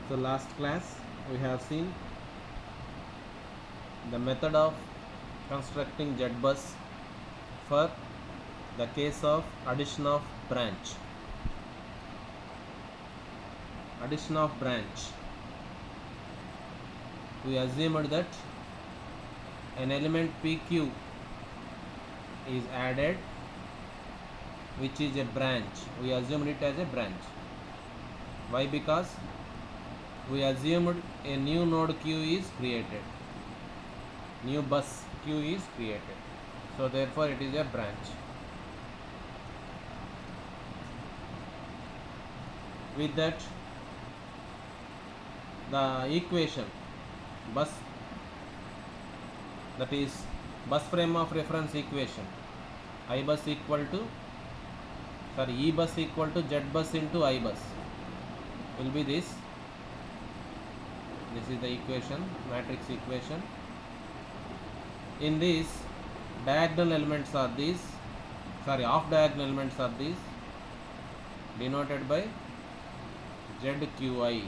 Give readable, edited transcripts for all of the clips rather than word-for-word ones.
So last class we have seen the method of constructing Z bus for the case of addition of branch. Addition of branch. We assumed that an element PQ is added, which is a branch. We assumed it as a branch. Why? Because we assumed a new node Q is created. New bus Q is created. So therefore it is a branch. With that, the equation bus, that is bus frame of reference equation, I bus equal to, E bus equal to Z bus into I bus will be this. This is the equation, matrix equation. In this, diagonal elements are these, off diagonal elements are these, denoted by ZQI.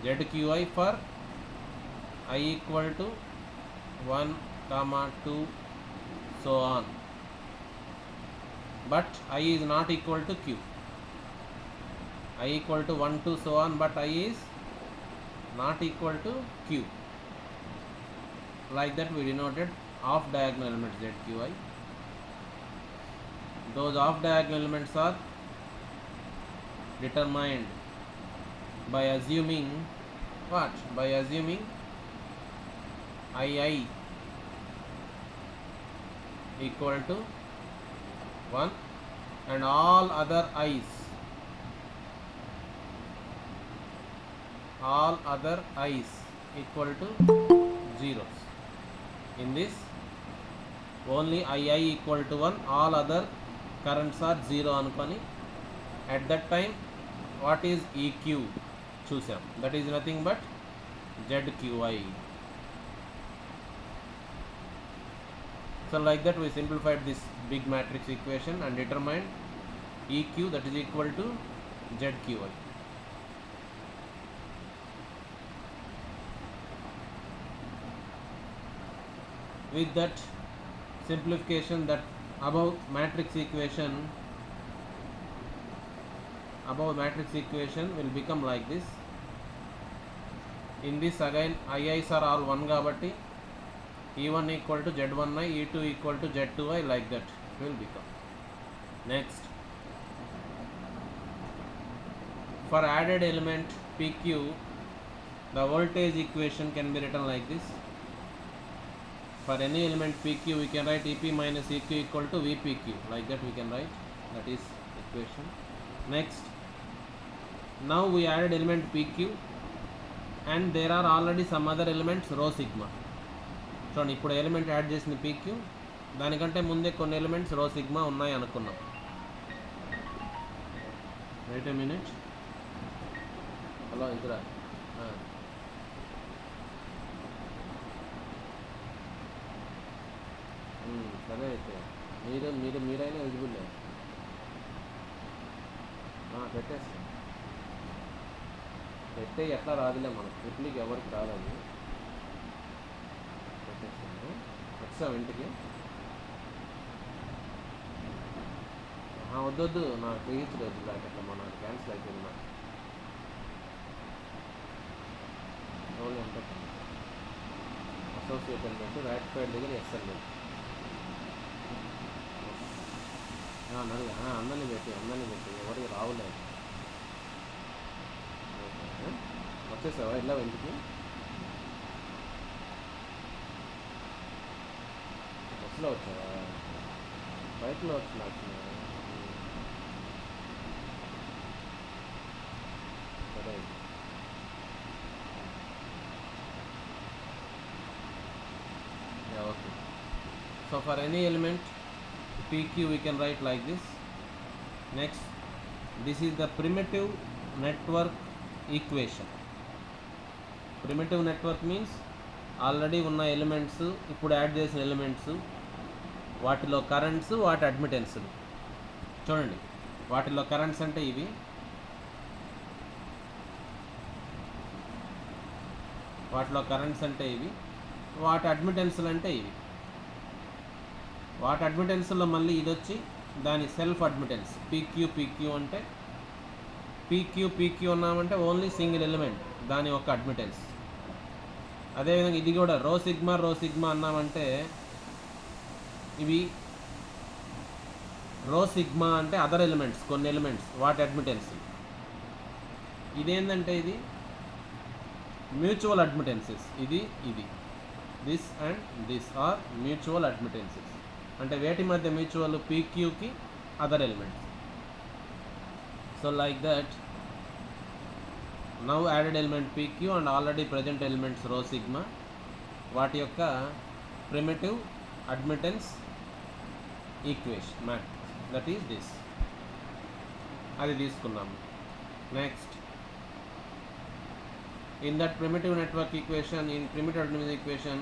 ZQI for I equal to 1, 2, so on. But I is not equal to Q. I equal to 1, 2, so on, but I is not equal to Q. Like that we denoted off diagonal elements ZQI. Those off diagonal elements are determined by assuming what? By assuming II equal to 1 and all other i's equal to zeros. In this, only II equal to 1, all other currents are 0 anukoni. At that time, what is EQ? Choosam. That is nothing but ZQI. So like that we simplified this big matrix equation and determined EQ, that is equal to ZQI. With that simplification, that above matrix equation will become like this. In this again II's are all 1 kabatti E1 equal to Z1I, E2 equal to Z2I, like that will become. Next, for added element PQ, the voltage equation can be written like this. For any element PQ, we can write EP minus EQ equal to VPQ, like that we can write. That is equation. Next, now we added element PQ and there are already some other elements rho sigma. చూడండి, ఇప్పుడు element add చేసిన PQ, దానికంటే ముందే కొన్ని elements rho sigma ఉన్నాయి అనుకున్నాం. Wait a minute. Hello Indra, సరే అయితే మీరైనా ఎలిజిబుల్ పెట్టే ఎట్లా రాదులే మనకు, ట్రిప్లీకి ఎవరికి రాదని వచ్చావు ఇంటికి. వద్దొద్దు, నాకు తెగించలేదు బ్లాక్, అట్లా మన క్యాన్సిల్ అయిపోయింది. నాకు ఓన్లీ అంటే అసోసియేట్ ఎలిమెంట్ రాటిఫైడ్ దగ్గర ఎస్ఎల్ అందరినీ పెట్టి ఎవరికి రావులేదు. వచ్చేసావా ఇలా ఇంటికి? బస్సులో వచ్చావా? బైక్లో వచ్చినా? సరే, okay. So for any element PQ we can write like this. Next, this is the primitive network equation. Primitive network means already ఉన్న ఎలిమెంట్స్, ఇప్పుడు యాడ్ చేసిన ఎలిమెంట్స్, వాటిలో కరెంట్స్, వాటి అడ్మిటెన్స్లు. చూడండి, వాటిలో కరెంట్స్ అంటే ఇవి, వాటిలో కరెంట్స్ అంటే ఇవి, వాటి అడ్మిటెన్స్లు అంటే ఇవి. వాటి అడ్మిటెన్స్లో మళ్ళీ ఇది వచ్చి దాని సెల్ఫ్ అడ్మిటెన్స్ పీక్యూ అంటే పీక్యూ ఉన్నామంటే ఓన్లీ సింగిల్ ఎలిమెంట్ దాని యొక్క అడ్మిటెన్స్. అదేవిధంగా ఇది కూడా రో సిగ్మా అన్నామంటే ఇవి రో సిగ్మా అంటే అదర్ ఎలిమెంట్స్, కొన్ని ఎలిమెంట్స్ వాటి అడ్మిటెన్స్. ఇదేంటంటే ఇది మ్యూచువల్ అడ్మిటెన్సెస్. ఇది this and this are mutual admittances. అంటే వేటి మధ్య మ్యూచువల్? పీక్యూకి other elements. So like that now added element PQ and already present elements rho sigma, వాటి యొక్క primitive admittance equation matrix, that is this. అది తీసుకున్నాము. Next in that primitive network equation, in primitive admittance equation,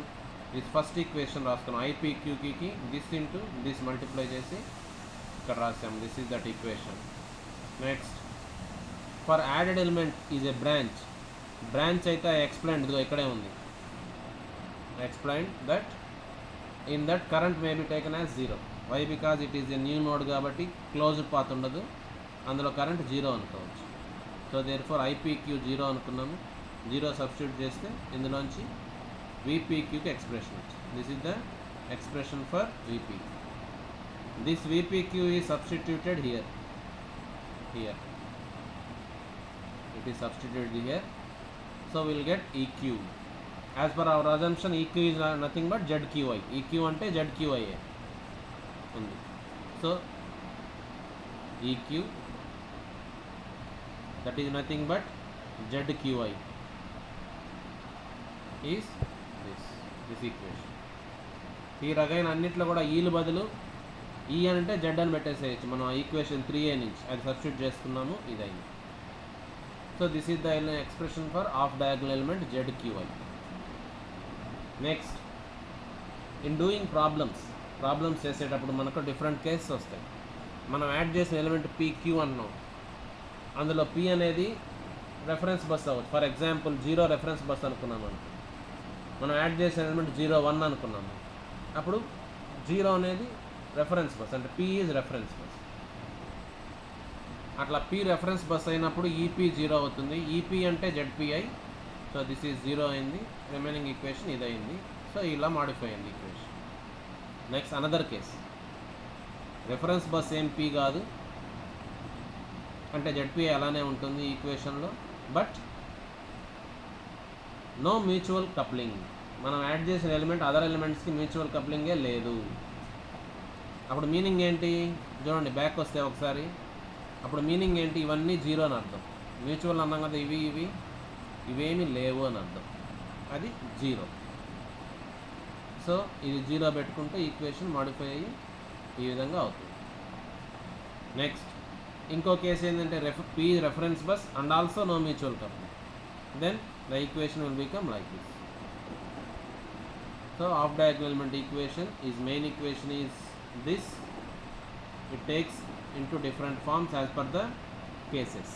this first equation రాసుకున్నాం. IPQకి this into this multiply చేసి ఇక్కడ రాసాం. This is that equation. Next, for added element is a branch అయితే explained, ఇదిగో ఇక్కడే ఉంది. Explained that in that current may be taken as 0. Why? Because it is a new node కాబట్టి closed path ఉండదు, అందులో కరెంట్ 0 అనుకోవచ్చు. So therefore IPQ 0 అనుకున్నాము. 0 substitute చేస్తే ఇందులోంచి VPQకి ఎక్స్ప్రెషన్ వచ్చింది. This is the expression for VP. This VPQ is substituted here. It is substituted here. So we will get EQ. As per our assumption, EQ is nothing but ZQI. EQ అంటే ZQI ఉంది. So EQ, that is nothing but ZQI is this equation. Here again అన్నిట్లో కూడా ఈలు బదులు ఈ అంటే Z అని పెట్టేసేయచ్చు మనం. ఈక్వేషన్ 3a నుంచి అది సబ్స్టిట్యూట్ చేసుకున్నాము, ఇదైంది. So this is the expression for off diagonal element ZQI. Next, in doing problems చేసేటప్పుడు మనకు డిఫరెంట్ కేసెస్ వస్తాయి. మనం యాడ్ చేసిన ఎలిమెంట్ PQ అన్నాం, అందులో P అనేది రెఫరెన్స్ బస్ అవ్వచ్చు. ఫర్ ఎగ్జాంపుల్ 0 రెఫరెన్స్ బస్ అనుకున్నాం అనుకో, మనం యాడ్ చేసిన ఎలిమెంట్ 0, 1 అనుకున్నాము. అప్పుడు 0 అనేది రెఫరెన్స్ బస్, అంటే P ఈజ్ రెఫరెన్స్ బస్. అట్లా P రెఫరెన్స్ బస్ అయినప్పుడు EP 0 అవుతుంది. EP అంటే ZPI. సో దిస్ ఈజ్ 0 అయింది. రిమైనింగ్ ఈక్వేషన్ ఇదైంది. సో ఇలా మాడిఫై అయింది equation. Next another case, reference bus ఏం P కాదు, అంటే ZPI అలానే ఉంటుంది ఈక్వేషన్లో, బట్ నో మ్యూచువల్ కప్లింగ్. మనం యాడ్ చేసిన ఎలిమెంట్ అదర్ ఎలిమెంట్స్కి మ్యూచువల్ కప్లింగే లేదు. అప్పుడు మీనింగ్ ఏంటి చూడండి, బ్యాక్ వస్తే ఒకసారి. అప్పుడు మీనింగ్ ఏంటి? ఇవన్నీ 0 అని అర్థం. మ్యూచువల్ అన్నాం కదా, ఇవేమీ లేవు అని అర్థం. అది 0. సో ఇది 0 పెట్టుకుంటే ఈక్వేషన్ మాడిఫై అయ్యి ఈ విధంగా అవుతుంది. నెక్స్ట్ ఇంకో కేసు ఏంటంటే P reference bus and also no mutual coupling. Then the equation will become like this. So off diagonal element equation is main equation is this. It takes into different forms as per the cases.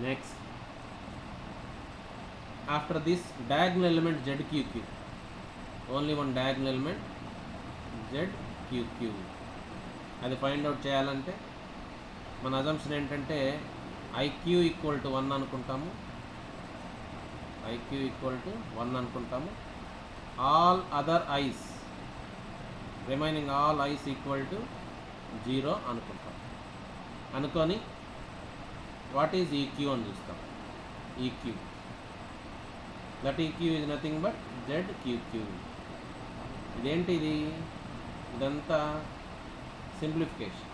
Next, after this diagonal element ZQQ, only one diagonal element ZQQ, అది find out చేయాలంటే మన assumption ఏంటంటే IQ equal to 1 అనుకుంటాము. IQ equal to 1 అనుకుంటాము. All other ice, remaining all ice equal to 0 అనుకుంటాం. అనుకొని what is EQ అని చూస్తాం. EQ, that EQ is nothing but ZQQ. ఇదేంటిది? ఇదంతా సింప్లిఫికేషన్.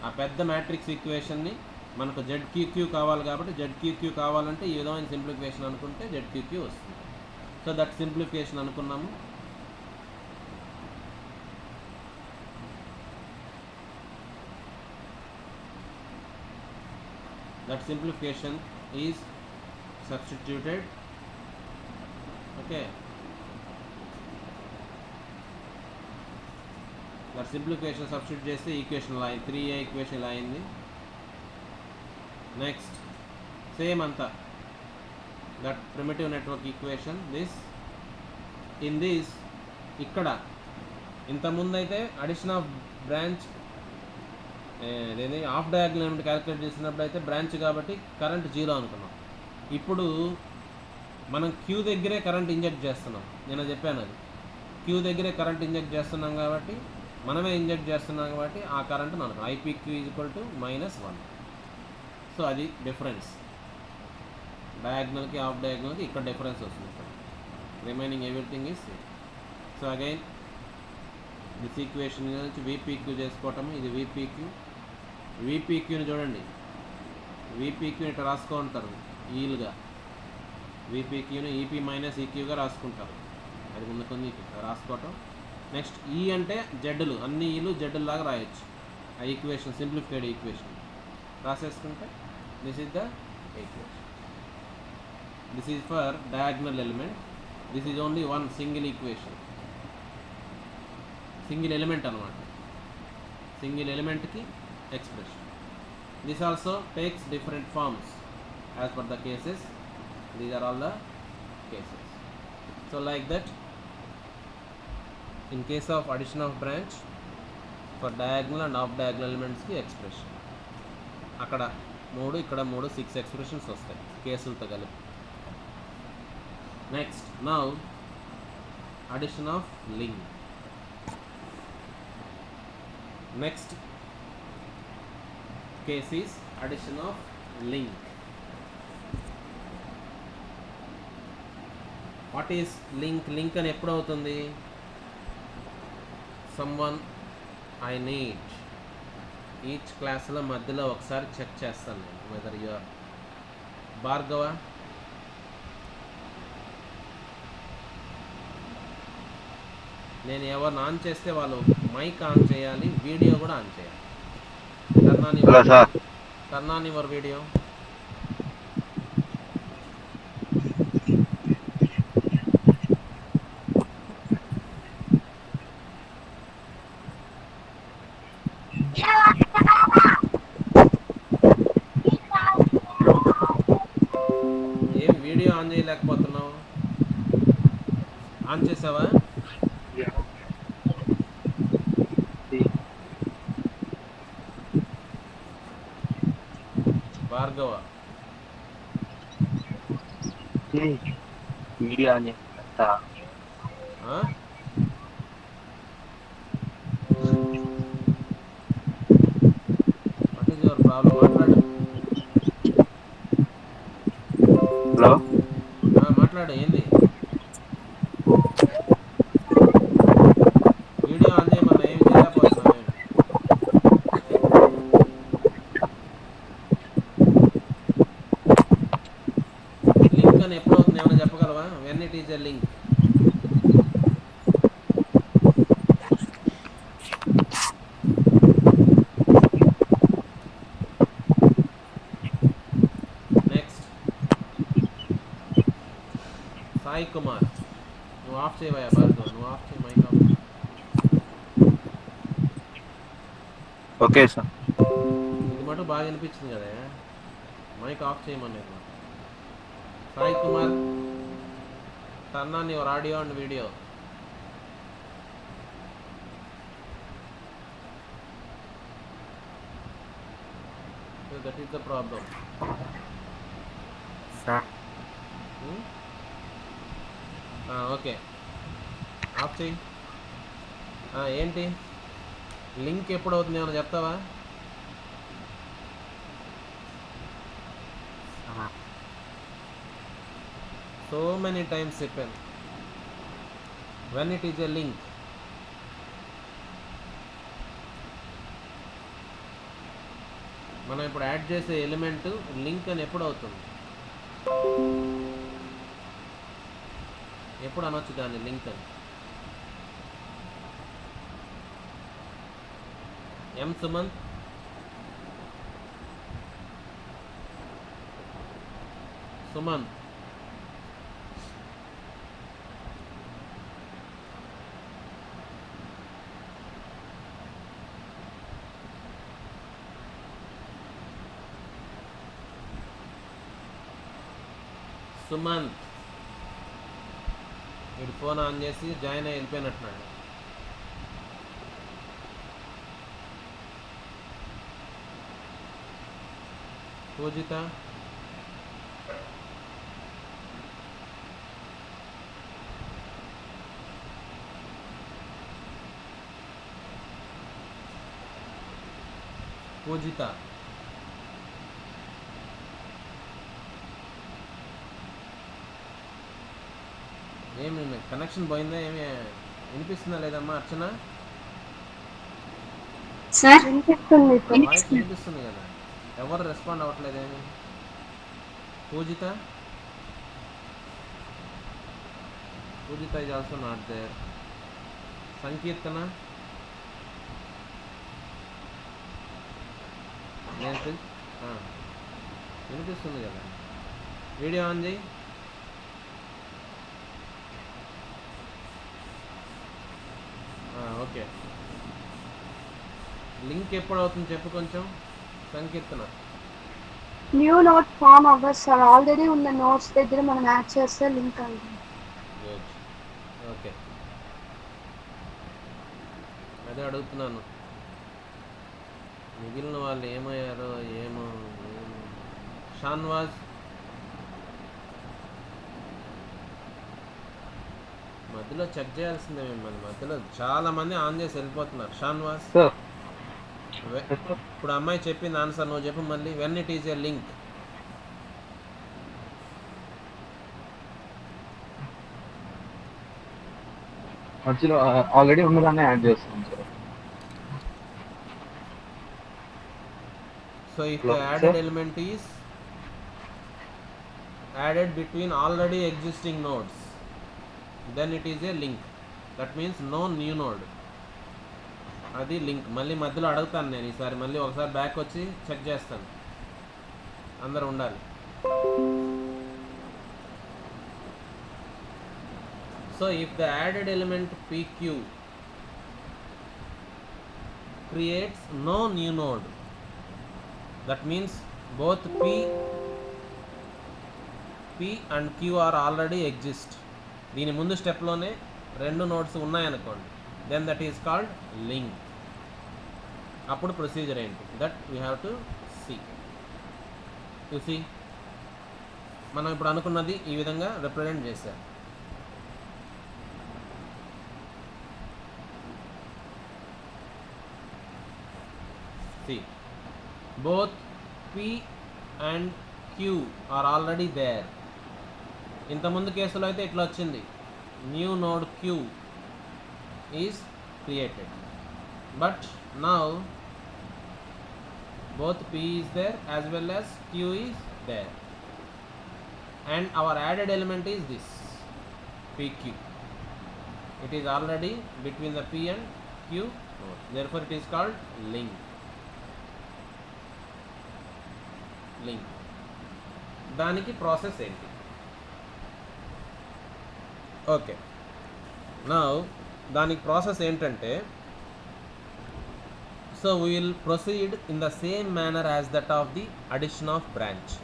ఆ పెద్ద మ్యాట్రిక్స్ ఈక్వేషన్ని మనకు ZQQ కావాలి కాబట్టి ZQQ కావాలంటే ఈ విధమైన సింప్లిఫికేషన్ అనుకుంటే ZQQ వస్తుంది. సో దట్ సింప్లిఫికేషన్ అనుకున్నాము. That simplification is substituted. Okay, that simplification substitute చేస్తే ఈక్వేషన్ ఇలా 3a ఈక్వేషన్ ఇలా అయింది. నెక్స్ట్ సేమ్ అంతా that primitive network equation. In this ఇక్కడ ఇంతకుముందు అయితే addition of branch of diagonal element calculate చేసినప్పుడు అయితే బ్రాంచ్ కాబట్టి కరెంట్ 0 అనుకున్నాం. ఇప్పుడు మనం క్యూ దగ్గరే కరెంట్ ఇంజెక్ట్ చేస్తున్నాం. నేను చెప్పాను అది క్యూ దగ్గరే కరెంట్ ఇంజెక్ట్ చేస్తున్నాం కాబట్టి మనమే ఇంజెక్ట్ చేస్తున్నాం కాబట్టి ఆ కరెంట్ మనకు ఐపీక్యూ -1. సో అది డిఫరెన్స్ డయాగ్నల్కి ఆఫ్ డయాగ్నల్కి ఇక్కడ డిఫరెన్స్ వస్తుంది. Remaining everything is same. So again this equation నుంచి వీపీక్యూ చేసుకోవటము. ఇది వీపీక్యూని చూడండి. వీపీక్యూని ఇట్లా రాసుకుంటారు ఈలుగా. వీపీక్యూని ఈపీ మైనస్ ఈక్యూగా రాసుకుంటారు. అది ముందు కొన్ని రాసుకోవటం. నెక్స్ట్ ఈ అంటే జెడ్లు, అన్ని ఈలు జెడ్లు లాగా రాయొచ్చు. ఆ ఈక్వేషన్ సింప్లిఫైడ్ ఈక్వేషన్ రాసేసుకుంటే this is the equation. This is for diagonal element. This is only one single equation, single element అనమాట. సింగిల్ ఎలిమెంట్కి expression. This also takes different forms as per the cases. These are all the cases. So like that, in case of addition of branch, for diagonal and off diagonal elements ki expression akkada 3 ikkada 3 6 expressions vastayi కేసులతో కలిపి. Next, now addition of link. Next case is addition of link. What is link? Link అని ఎప్పుడు అవుతుంది? someone I need. Each క్లాస్లో మధ్యలో ఒకసారి check చేస్తాను నేను వెదర్ యు ఆర్ భార్గవ. నేను ఎవరిని ఆన్ చేస్తే వాళ్ళు మైక్ ఆన్ చేయాలి, వీడియో కూడా ఆన్ చేయాలి. Turn on your video. ఏం వీడియో ఆన్ చేయలేకపోతున్నావు? ఆన్ చేసావా? భార్గవ వీడియో ఆన్ చేస్తా. What is your problem? మాట్లాడు. హలో, మాట్లాడు. ఏంది వీడియో ఆన్ చేయమన్నా ఏం చేయలేకపోతున్నా? లింక్ అని ఎప్పుడు అవుతుంది ఏమైనా చెప్పగలవా? When it is a link? Next Sai Kumar, నువ్వు ఆఫ్ చేయవా భార్గవ్? నువ్వు ఆఫ్ చేయి, మైక్ ఆఫ్. Okay sir. ఇది మటు బాగా అనిపించింది కదా, మైక్ ఆఫ్ చేయమన్నాను. Sai Kumar, turn on your audio and video. That is the problem. Okay, off చేయి. ఏంటి లింక్ ఎప్పుడు అవుతుంది ఏమైనా చెప్తావా? So many times చెప్పాను, when it is a link. మనం ఇప్పుడు యాడ్ చేసే ఎలిమెంట్ లింక్ అని ఎప్పుడు అవుతుంది? ఎప్పుడు అనొచ్చు దాన్ని లింక్ అని? ఎం సుమంత్, సుమంత్ సుమంత్ వీడు ఫోన్ ఆన్ చేసి జాయిన్ అయ్యి వెళ్ళిపోయినట్టున్నాడు. పూజిత పూజిత ఏమి కనెక్షన్ పోయిందా? ఏమి వినిపిస్తుందా లేదమ్మా అర్చన? సార్ వినిపిస్తుంది. వాయిస్ వినిపిస్తుంది కదా, ఎవరు రెస్పాండ్ అవ్వట్లేదేమి? Pujitha Pujitha is also not there. Sankeerthana వినిపిస్తుంది కదా, వీడియో ఆన్ చేయి. ఓకే, లింక్ ఎప్పుడు అవుతుంది చెప్పు కొంచెం సంకీర్తన. న్యూ నోట్ ఫామ్ అవ్వదు సార్, ఆల్రెడీ ఉన్న నోట్స్ దగ్గర మనం యాడ్ చేస్తే లింక్ అవుతుంది. గుడ్, ఓకే, అదే అడుగుతున్నాను. మిగిలిన వాళ్ళు ఏమయ్యారో ఏమో. షాన్వాజ్ మధ్యలో చెక్ చేయాల్సిందే మిమ్మల్ని, మధ్యలో చాలా మంది ఆన్ చేసి వెళ్ళిపోతున్నారు. షాన్వాజ్ సార్ ఇప్పుడు అమ్మాయి చెప్పింది ఆన్సర్, నువ్వు చెప్పు మళ్ళీ. When it is a link. మధ్యలో ఆల్రెడీ ఉన్నదాన్ని యాడ్ చేస్తాం sir. So if the added element is added between already existing nodes, then it is a link. That means no new node. అది లింక్. మళ్ళీ మధ్యలో అడుగుతాను నేను ఈసారి, మళ్ళీ ఒకసారి బ్యాక్ వచ్చి చెక్ చేస్తాను, అందరూ ఉండాలి. So if the added element PQ creates no new node, that means both P and Q are already exist. దీని ముందు స్టెప్లోనే రెండు నోడ్స్ ఉన్నాయనుకోండి, then that is called link. అప్పుడు ప్రొసీజర్ ఏంటి, that we have to see. You see, మనం ఇప్పుడు అనుకున్నది ఈ విధంగా రిప్రజెంట్ చేశారు. See, both P and Q are already there. ఇంతకుముందు కేసులో అయితే ఇట్లా వచ్చింది, new node Q is created. But now both P is there as well as Q is there, and our added element is this PQ. It is already between the P and Q node, therefore it is called link. దానికి process ఏంటి? Okay, now దానికి process ఏంటంటే, so we will proceed in the same manner as that of the addition of branch.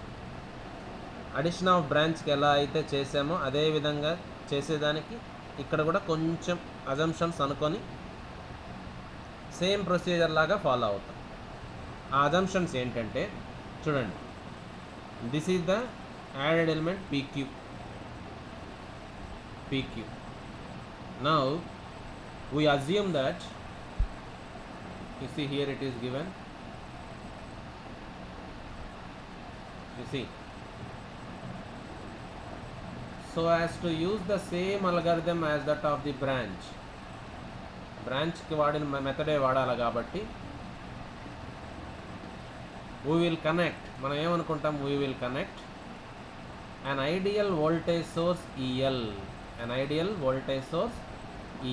Addition of బ్రాంచ్కి ఎలా అయితే చేసామో అదే విధంగా చేసేదానికి ఇక్కడ కూడా కొంచెం అజంప్షన్స్ అనుకొని సేమ్ ప్రొసీజర్ లాగా ఫాలో అవుతాం. ఆ అజంప్షన్స్ ఏంటంటే చూడండి, this is the added element PQ. Now we assume that, you see here it is given, you see, so as to use the same algorithm as that of the branch కి వాడిన మెథడే వాడాలి కాబట్టి we will connect, మనం ఏమనుకుంటాం, we will connect an ideal voltage source EL, an ideal voltage source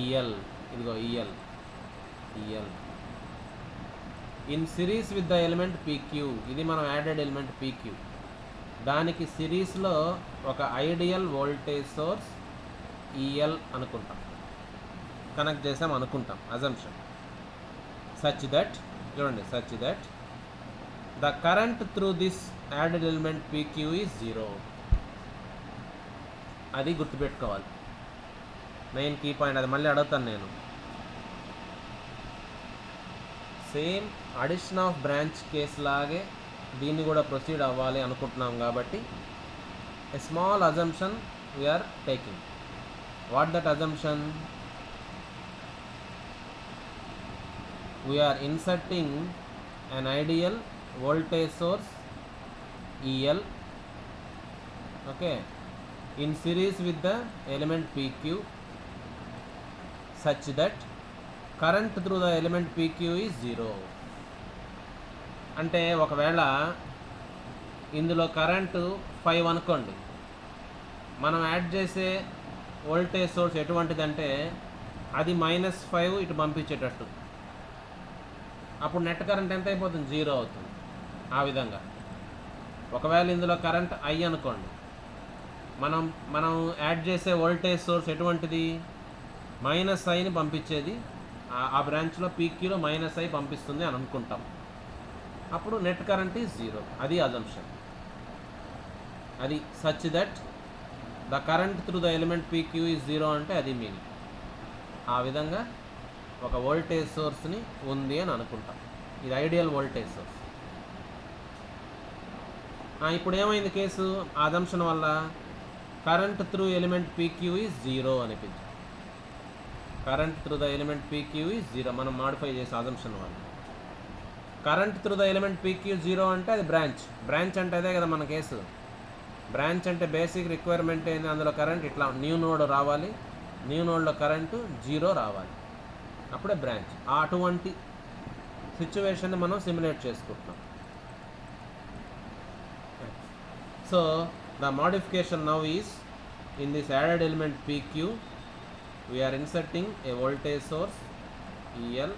EL, ఇదిగో EL in series with the element PQ. ఇది మనం added element PQ, దానికి సిరీస్లో ఒక ఐడియల్ వోల్టేజ్ సోర్స్ EL అనుకుంటాం, కనెక్ట్ చేసాం అనుకుంటాం, అజంప్షన్. సచ్ దట్, చూడండి, such that the current through this added element PQ is 0. అది గుర్తుపెట్టుకోవాలి, మెయిన్ కీ పాయింట్. అది మళ్ళీ అడుగుతాను నేను. Same addition of branch case లాగే దీన్ని కూడా ప్రొసీడ్ అవ్వాలి అనుకుంటున్నాం కాబట్టి a small assumption we are taking. What that assumption? We are inserting an ideal voltage source EL, okay, in series with the element PQ such that current through the element PQ is 0. అంటే ఒకవేళ ఇందులో current 5 అనుకోండి, మనం add చేసే voltage source ఎటువంటిదంటే అది -5 ఇటు పంపించేటట్టు. అప్పుడు net current ఎంత అయిపోతుంది? 0 అవుతుంది. ఆ విధంగా ఒకవేళ ఇందులో కరెంట్ I అనుకోండి, మనం యాడ్ చేసే వోల్టేజ్ సోర్స్ ఎటువంటిది? -Iని పంపించేది. ఆ బ్రాంచ్లో పీక్యూలో -I పంపిస్తుంది అని అనుకుంటాం. అప్పుడు నెట్ కరెంట్ ఈజ్ 0. అది అజంప్షన్. అది such that the current through the element PQ is 0 అంటే అది మీనింగ్. ఆ విధంగా ఒక వోల్టేజ్ సోర్స్ని ఉంది అని అనుకుంటాం. ఇది ఐడియల్ వోల్టేజ్ సోర్స్. ఇప్పుడు ఏమైంది కేసు? అజంప్షన్ వల్ల current through element PQ is 0 అనిపించింది. Current through the element PQ is 0 మనం మాడిఫై చేసే అజంప్షన్ వల్ల. Current through the element PQ 0 అంటే అది బ్రాంచ్ అంటే అదే కదా మన కేసు. బ్రాంచ్ అంటే బేసిక్ రిక్వైర్మెంట్ ఏంది? అందులో కరెంట్ ఇట్లా న్యూ నోడ్ రావాలి, న్యూ నోడ్లో కరెంటు 0 రావాలి, అప్పుడే బ్రాంచ్. అటువంటి సిచ్యువేషన్ని మనం సిమ్యులేట్ చేసుకుంటున్నాం. So the modification now is in this added element PQ we are inserting a voltage source EL.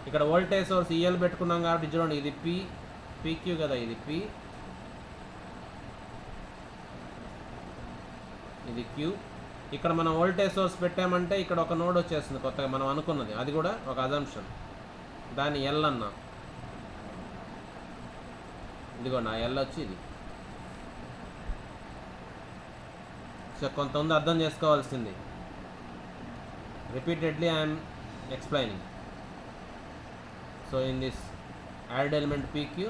ఇక్కడ వోల్టేజ్ సోర్స్ ఈఎల్ పెట్టుకున్నాం కాబట్టి చూడండి, ఇది పీక్యూ కదా, ఇది పీ, ఇది క్యూ. ఇక్కడ మనం వోల్టేజ్ సోర్స్ పెట్టామంటే ఇక్కడ ఒక నోడ్ వచ్చేస్తుంది కొత్తగా మనం అనుకున్నది, అది కూడా ఒక అజంప్షన్. దాన్ని ఎల్ అన్నా, ఇదిగో నా ఎల్ వచ్చి ఇది. సో కొంత ఉంది అర్థం చేసుకోవాల్సింది. Repeatedly I'm explaining. So in this add element PQ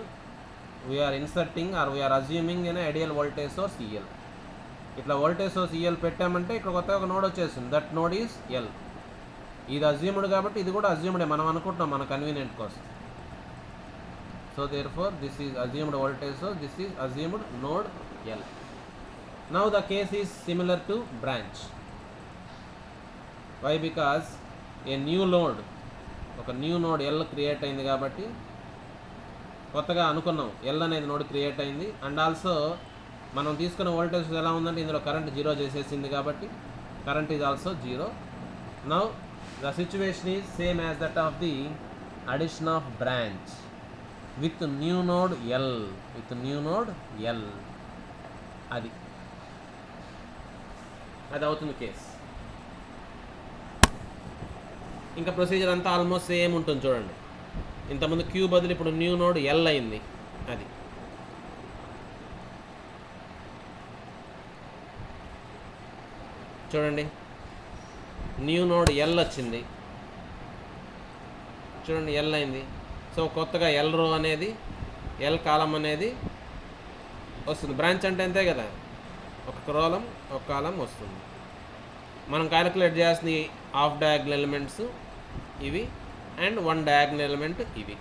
we are inserting or we are assuming an ideal voltage source EL. ఇట్లా వోల్టేజ్ సోర్స్ ఈఎల్ పెట్టామంటే ఇక్కడ కొత్తగా ఒక నోడ్ వచ్చేస్తుంది, దట్ నోడ్ ఈజ్ ఎల్. ఇది అజ్యూమ్డ్ కాబట్టి ఇది కూడా అజ్యూమ్డే, మనం అనుకుంటున్నాం మన కన్వీనియంట్ కోసం. So therefore this is assumed voltage source, this is assumed node L. Now the case is similar to branch. Why? Because a new node, ఒక న్యూ నోడ్ ఎల్ క్రియేట్ అయింది కాబట్టి కొత్తగా అనుకున్నాం ఎల్ అనేది node create అయింది. And also మనం తీసుకున్న voltage ఎలా ఉందంటే ఇందులో కరెంట్ 0 చేసేసింది కాబట్టి current is also 0. Now the situation is same as that of the addition of branch with new node L, with new node L. అది అవుతుంది కేస్. ఇంకా ప్రొసీజర్ అంతా ఆల్మోస్ట్ సేమ్ ఉంటుంది చూడండి. ఇంతకుముందు క్యూ బదులు ఇప్పుడు న్యూ నోడ్ ఎల్ అయింది. అది చూడండి, న్యూ నోడ్ ఎల్ వచ్చింది చూడండి, ఎల్ అయింది. సో కొత్తగా ఎల్ రో అనేది, ఎల్ కాలం అనేది వస్తుంది. బ్రాంచ్ అంటే అంతే కదా, ఒక కాలం వస్తుంది. మనం క్యాలిక్యులేట్ చేయాల్సింది హాఫ్ డయాగ్నల్ ఎలిమెంట్స్ ఇవి అండ్ 1 డయాగ్నల్ ఎలిమెంట్ ఇవి.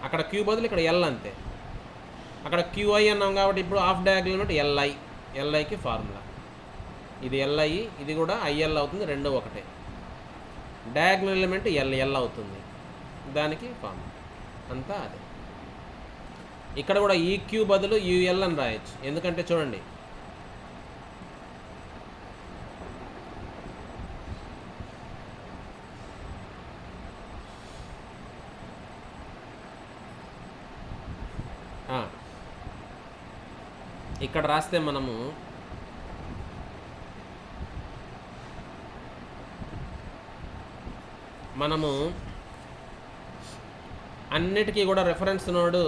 అక్కడ క్యూ బదులు ఇక్కడ ఎల్ అంతే. అక్కడ క్యూఐ అన్నాం కాబట్టి ఇప్పుడు హాఫ్ డయాగ్నల్ ఎలిమెంట్ ఎల్ఐకి ఫార్ములా. ఇది ఎల్ఐ, ఇది కూడా ఐఎల్ అవుతుంది, రెండు ఒకటే. డయాగ్నల్ ఎలిమెంట్ ఎల్ అవుతుంది, దానికి ఫార్ములా అంతా అదే. ఇక్కడ కూడా ఈక్యూ బదులు యూఎల్ అని రాయొచ్చు, ఎందుకంటే చూడండి ఇక్కడ రాస్తే మనము అన్నిటికీ కూడా రెఫరెన్స్ నోడు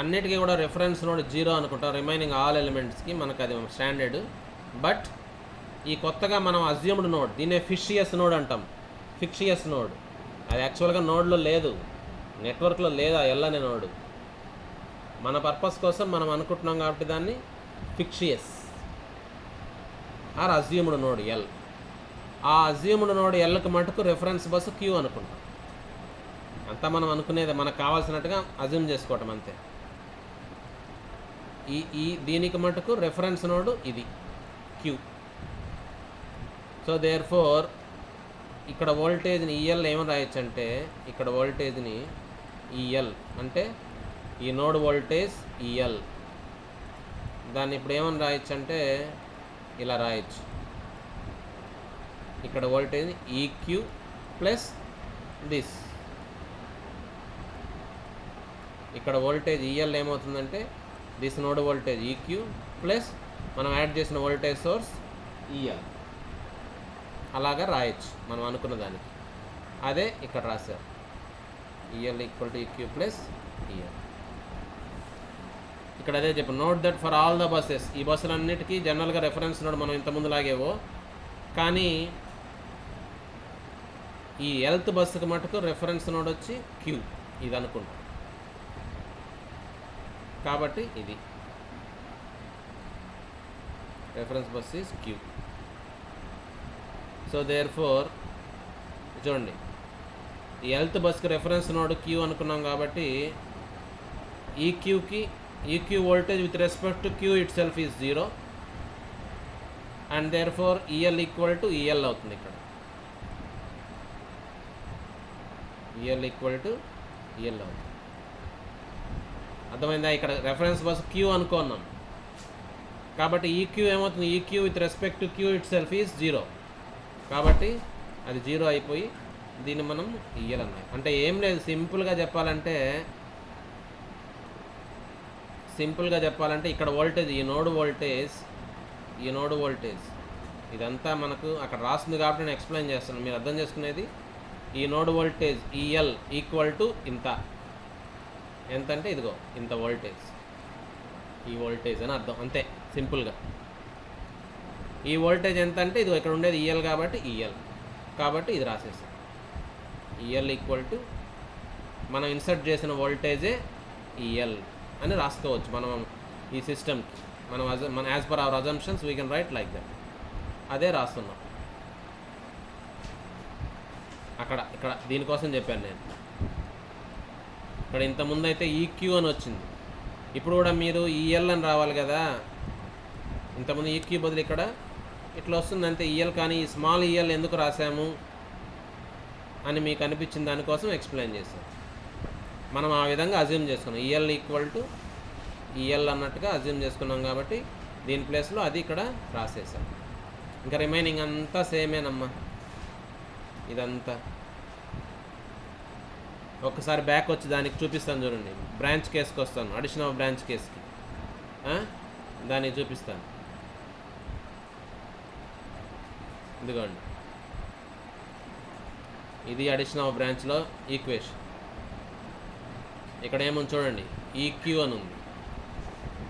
అన్నిటికీ కూడా రెఫరెన్స్ నోడ్ 0 అనుకుంటాం, రిమైనింగ్ ఆల్ ఎలిమెంట్స్కి మనకు అది స్టాండర్డ్. బట్ ఈ కొత్తగా మనం అజ్యూమ్డ్ నోడ్, దీన్నే ఫిషియస్ నోడ్ అంటాం. ఫిక్షియస్ నోడ్ అది యాక్చువల్గా నోడ్లో లేదు, నెట్వర్క్లో లేదా ఎల్ అనే నోడు. మన పర్పస్ కోసం మనం అనుకుంటున్నాం కాబట్టి దాన్ని fictitious or assumed node L. ఆ అజ్యూమ్డ్ నోడ్ ఎల్కి మటుకు రెఫరెన్స్ బస్సు క్యూ అనుకుంటాం. అంతా మనం అనుకునేది మనకు కావాల్సినట్టుగా అజ్యూమ్ చేసుకోవటం అంతే. దీనికి మటుకు రెఫరెన్స్ నోడు ఇది క్యూ. సో దేర్ ఫోర్ ఇక్కడ వోల్టేజ్ని ఈఎల్ ఏమని రాయొచ్చు అంటే, ఇక్కడ వోల్టేజ్ని ఈఎల్ అంటే ఈ నోడ్ వోల్టేజ్ ఈఎల్, దాన్ని ఇప్పుడు ఏమని రాయొచ్చు అంటే ఇలా రాయొచ్చు. ఇక్కడ వోల్టేజ్ ఈక్యూ ప్లస్ దిస్, ఇక్కడ వోల్టేజ్ ఈఎల్ ఏమవుతుందంటే this node voltage EQ plus మనం యాడ్ చేసిన వోల్టేజ్ సోర్స్ ఈఎల్. అలాగా రాయొచ్చు మనం అనుకున్న దానికి. అదే ఇక్కడ రాశారు, EL equal to EQ plus EL. ఇక్కడ అదే చెప్పు, note that for all the buses, ఈ బస్సులన్నిటికీ జనరల్గా రెఫరెన్స్ నోడ్ మనం ఇంతకుముందు లాగేవో, కానీ ఈ ఎల్త్ బస్సుకి మటుకు రెఫరెన్స్ నోడ్ వచ్చి క్యూ ఇది అనుకుంటాం. కాబట్టి ఇది reference bus is Q. So therefore చూడండి, ఈ ఎల్త్ బస్కి రెఫరెన్స్ నోడ్ క్యూ అనుకున్నాం కాబట్టి EQ voltage with respect to Q itself is 0 and therefore EL equal to EL అవుతుంది. ఇక్కడ ఈఎల్ ఈక్వల్ టు ఈఎల్ అవుతుంది. అర్థమైందా? ఇక్కడ రెఫరెన్స్ బస్ క్యూ అనుకున్నాం కాబట్టి ఈక్యూ ఏమవుతుంది, EQ with respect to Q itself is 0 కాబట్టి అది 0 అయిపోయి దీన్ని మనం ఈఎల్ అన్నాం. అంటే ఏం లేదు, సింపుల్గా చెప్పాలంటే ఇక్కడ వోల్టేజ్ ఈ నోడ్ వోల్టేజ్ ఇదంతా మనకు అక్కడ రాస్తుంది కాబట్టి నేను ఎక్స్ప్లెయిన్ చేస్తాను, మీరు అర్థం చేసుకునేది. ఈ node voltage EL equal to ఇంత, ఎంత అంటే ఇదిగో ఇంత వోల్టేజ్, ఈ వోల్టేజ్ అని అర్థం అంతే సింపుల్గా. ఈ వోల్టేజ్ ఎంత అంటే ఇదిగో ఇక్కడ ఉండేది ఈఎల్ కాబట్టి ఈఎల్, కాబట్టి ఇది రాసేస్తాం. ఈఎల్ ఈక్వల్ టు మనం ఇన్సర్ట్ చేసిన వోల్టేజే ఈఎల్ అని రాసుకోవచ్చు మనం ఈ సిస్టమ్కి. మనం as per our assumptions we can write like that. అదే రాస్తున్నాం ఇక్కడ దీనికోసం చెప్పాను నేను. ఇక్కడ ఇంతకుముందు అయితే ఈక్యూ అని వచ్చింది, ఇప్పుడు కూడా మీరు ఈఎల్ అని రావాలి కదా. ఇంతకుముందు ఈక్యూ బదులు ఇక్కడ ఇట్లా వస్తుంది అంతే ఈఎల్. కానీ ఈ స్మాల్ ఈఎల్ ఎందుకు రాసాము అని మీకు అనిపించిన దానికోసం ఎక్స్ప్లెయిన్ చేస్తాం. మనం ఆ విధంగా అజ్యూమ్ చేసుకున్నాం, ఈఎల్ ఈక్వల్ టు ఈఎల్ అన్నట్టుగా అజ్యూమ్ చేసుకున్నాం కాబట్టి దీని ప్లేస్లో అది ఇక్కడ రాసేసాం. ఇంకా రిమైనింగ్ అంతా సేమేనమ్మా. ఇదంతా ఒక్కసారి బ్యాక్ వచ్చి దానికి చూపిస్తాను చూడండి. బ్రాంచ్ కేసుకి వస్తాను, అడిషన్ ఆఫ్ బ్రాంచ్ కేసుకి దానికి చూపిస్తాను. ఇదిగోండి, ఇది అడిషన్ ఆఫ్ బ్రాంచ్లో ఈక్వేషన్. ఇక్కడ ఏముంది చూడండి, ఈక్యూ అని ఉంది,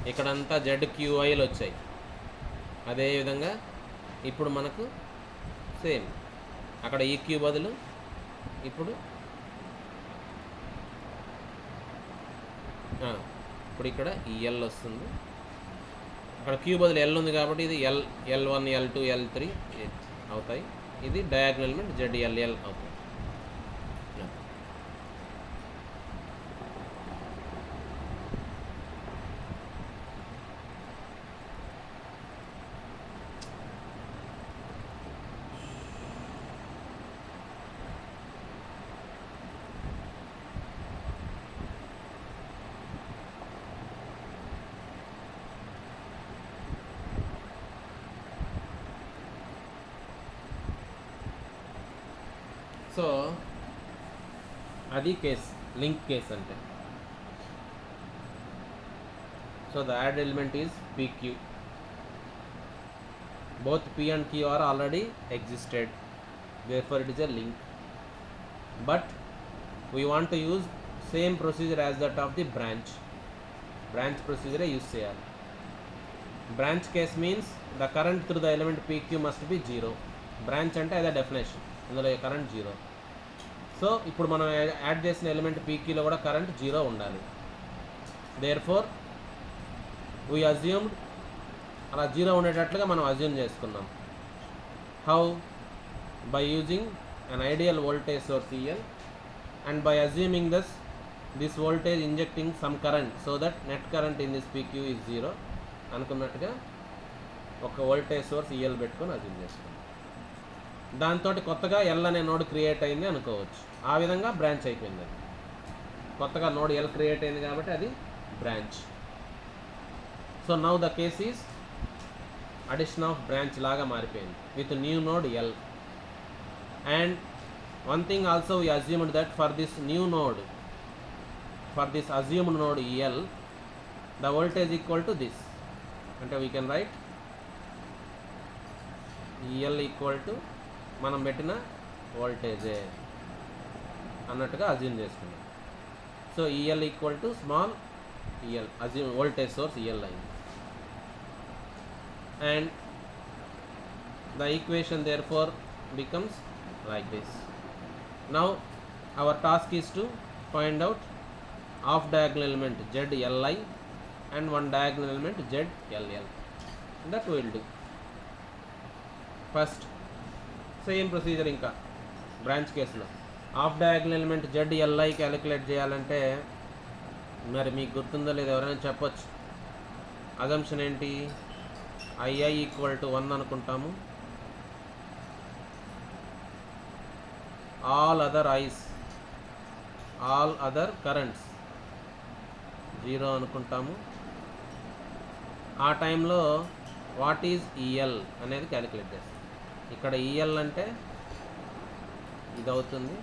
ఇక్కడంతా ZQIలు వచ్చాయి. అదేవిధంగా ఇప్పుడు మనకు సేమ్ అక్కడ ఈక్యూ బదులు ఇప్పుడు ఇక్కడ ఈఎల్ వస్తుంది. అక్కడ క్యూ బదులు ఎల్ ఉంది కాబట్టి ఇది L1 L2 L3 అవుతాయి. ఇది డయాగ్నల్ ఎలిమెంట్ ZLL అవుతుంది. సో అది కేస్, లింక్ కేస్ అంటే. So the add element is PQ. both P and Q are already existed, therefore it is a link. But we want to use same procedure as that of the branch. Branch ప్రొసీజరే use చేయాలి. Branch case means the current through the element PQ must be zero. Branch అంటే అదే definition, ఇందులో current zero. So ఇప్పుడు మనం add చేసిన element పీక్యూలో కూడా current zero ఉండాలి. దేర్ ఫోర్ వీ అజ్యూమ్డ్, అలా జీరో ఉండేటట్లుగా మనం అజ్యూమ్ చేసుకున్నాం. How? By using an ideal voltage source EL and by assuming this voltage injecting some current so that net current in this PQ is zero అనుకున్నట్టుగా ఒక voltage source EL పెట్టుకొని assume చేసుకున్నాం. దాంతో కొత్తగా L అనే node create అయింది అనుకోవచ్చు. ఆ విధంగా బ్రాంచ్ అయిపోయింది. అది కొత్తగా నోడ్ L క్రియేట్ అయింది కాబట్టి అది branch. So now the case is addition of branch లాగా మారిపోయింది with new node L. And one thing also we assumed that for this new node, for this assumed node EL, the voltage equal to this. And we can write EL equal to మనం పెట్టిన వోల్టేజే అన్నట్టుగా assume చేసుకున్నాం. So EL equal to small EL, assume voltage source EL అయింది. And the equation therefore becomes like this. Now our task is to find out off diagonal element ZLI and one diagonal element ZLL. That we will do. First same procedure ఇంకా branch కేసులో of diagonal element ZLI calculate చేయాలంటే మరి మీకు గుర్తుందో లేదో ఎవరైనా చెప్పొచ్చు. Assumption ఏంటి? II ఈక్వల్ టు 1 అనుకుంటాము. all other currents 0 అనుకుంటాము. ఆ టైంలో వాట్ ఈజ్ EL అనేది క్యాలిక్యులేట్ చేస్తాం. ఇక్కడ EL అంటే ఇది అవుతుంది,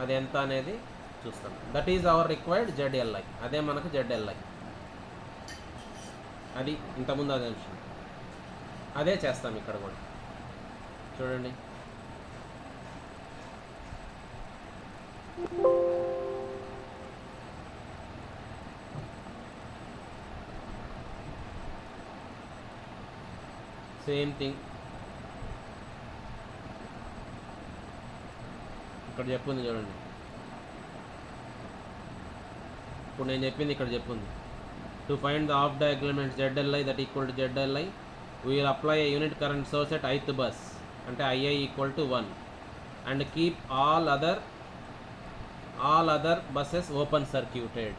అది ఎంత అనేది చూస్తాం. That is our required ZLI. అదే మనకు ZLI. అది ఇంతకుముందు అదే విషయం, అదే చేస్తాం ఇక్కడ కూడా. చూడండి, సేమ్ థింగ్ ఇక్కడ చెప్పింది చూడండి. ఇప్పుడు నేను చెప్పింది ఇక్కడ చెప్పింది. To find the off diagonal element ZLI that equal to ZLI we will apply a unit current source at ith bus అంటే II equal to 1 and keep all other buses open circuited.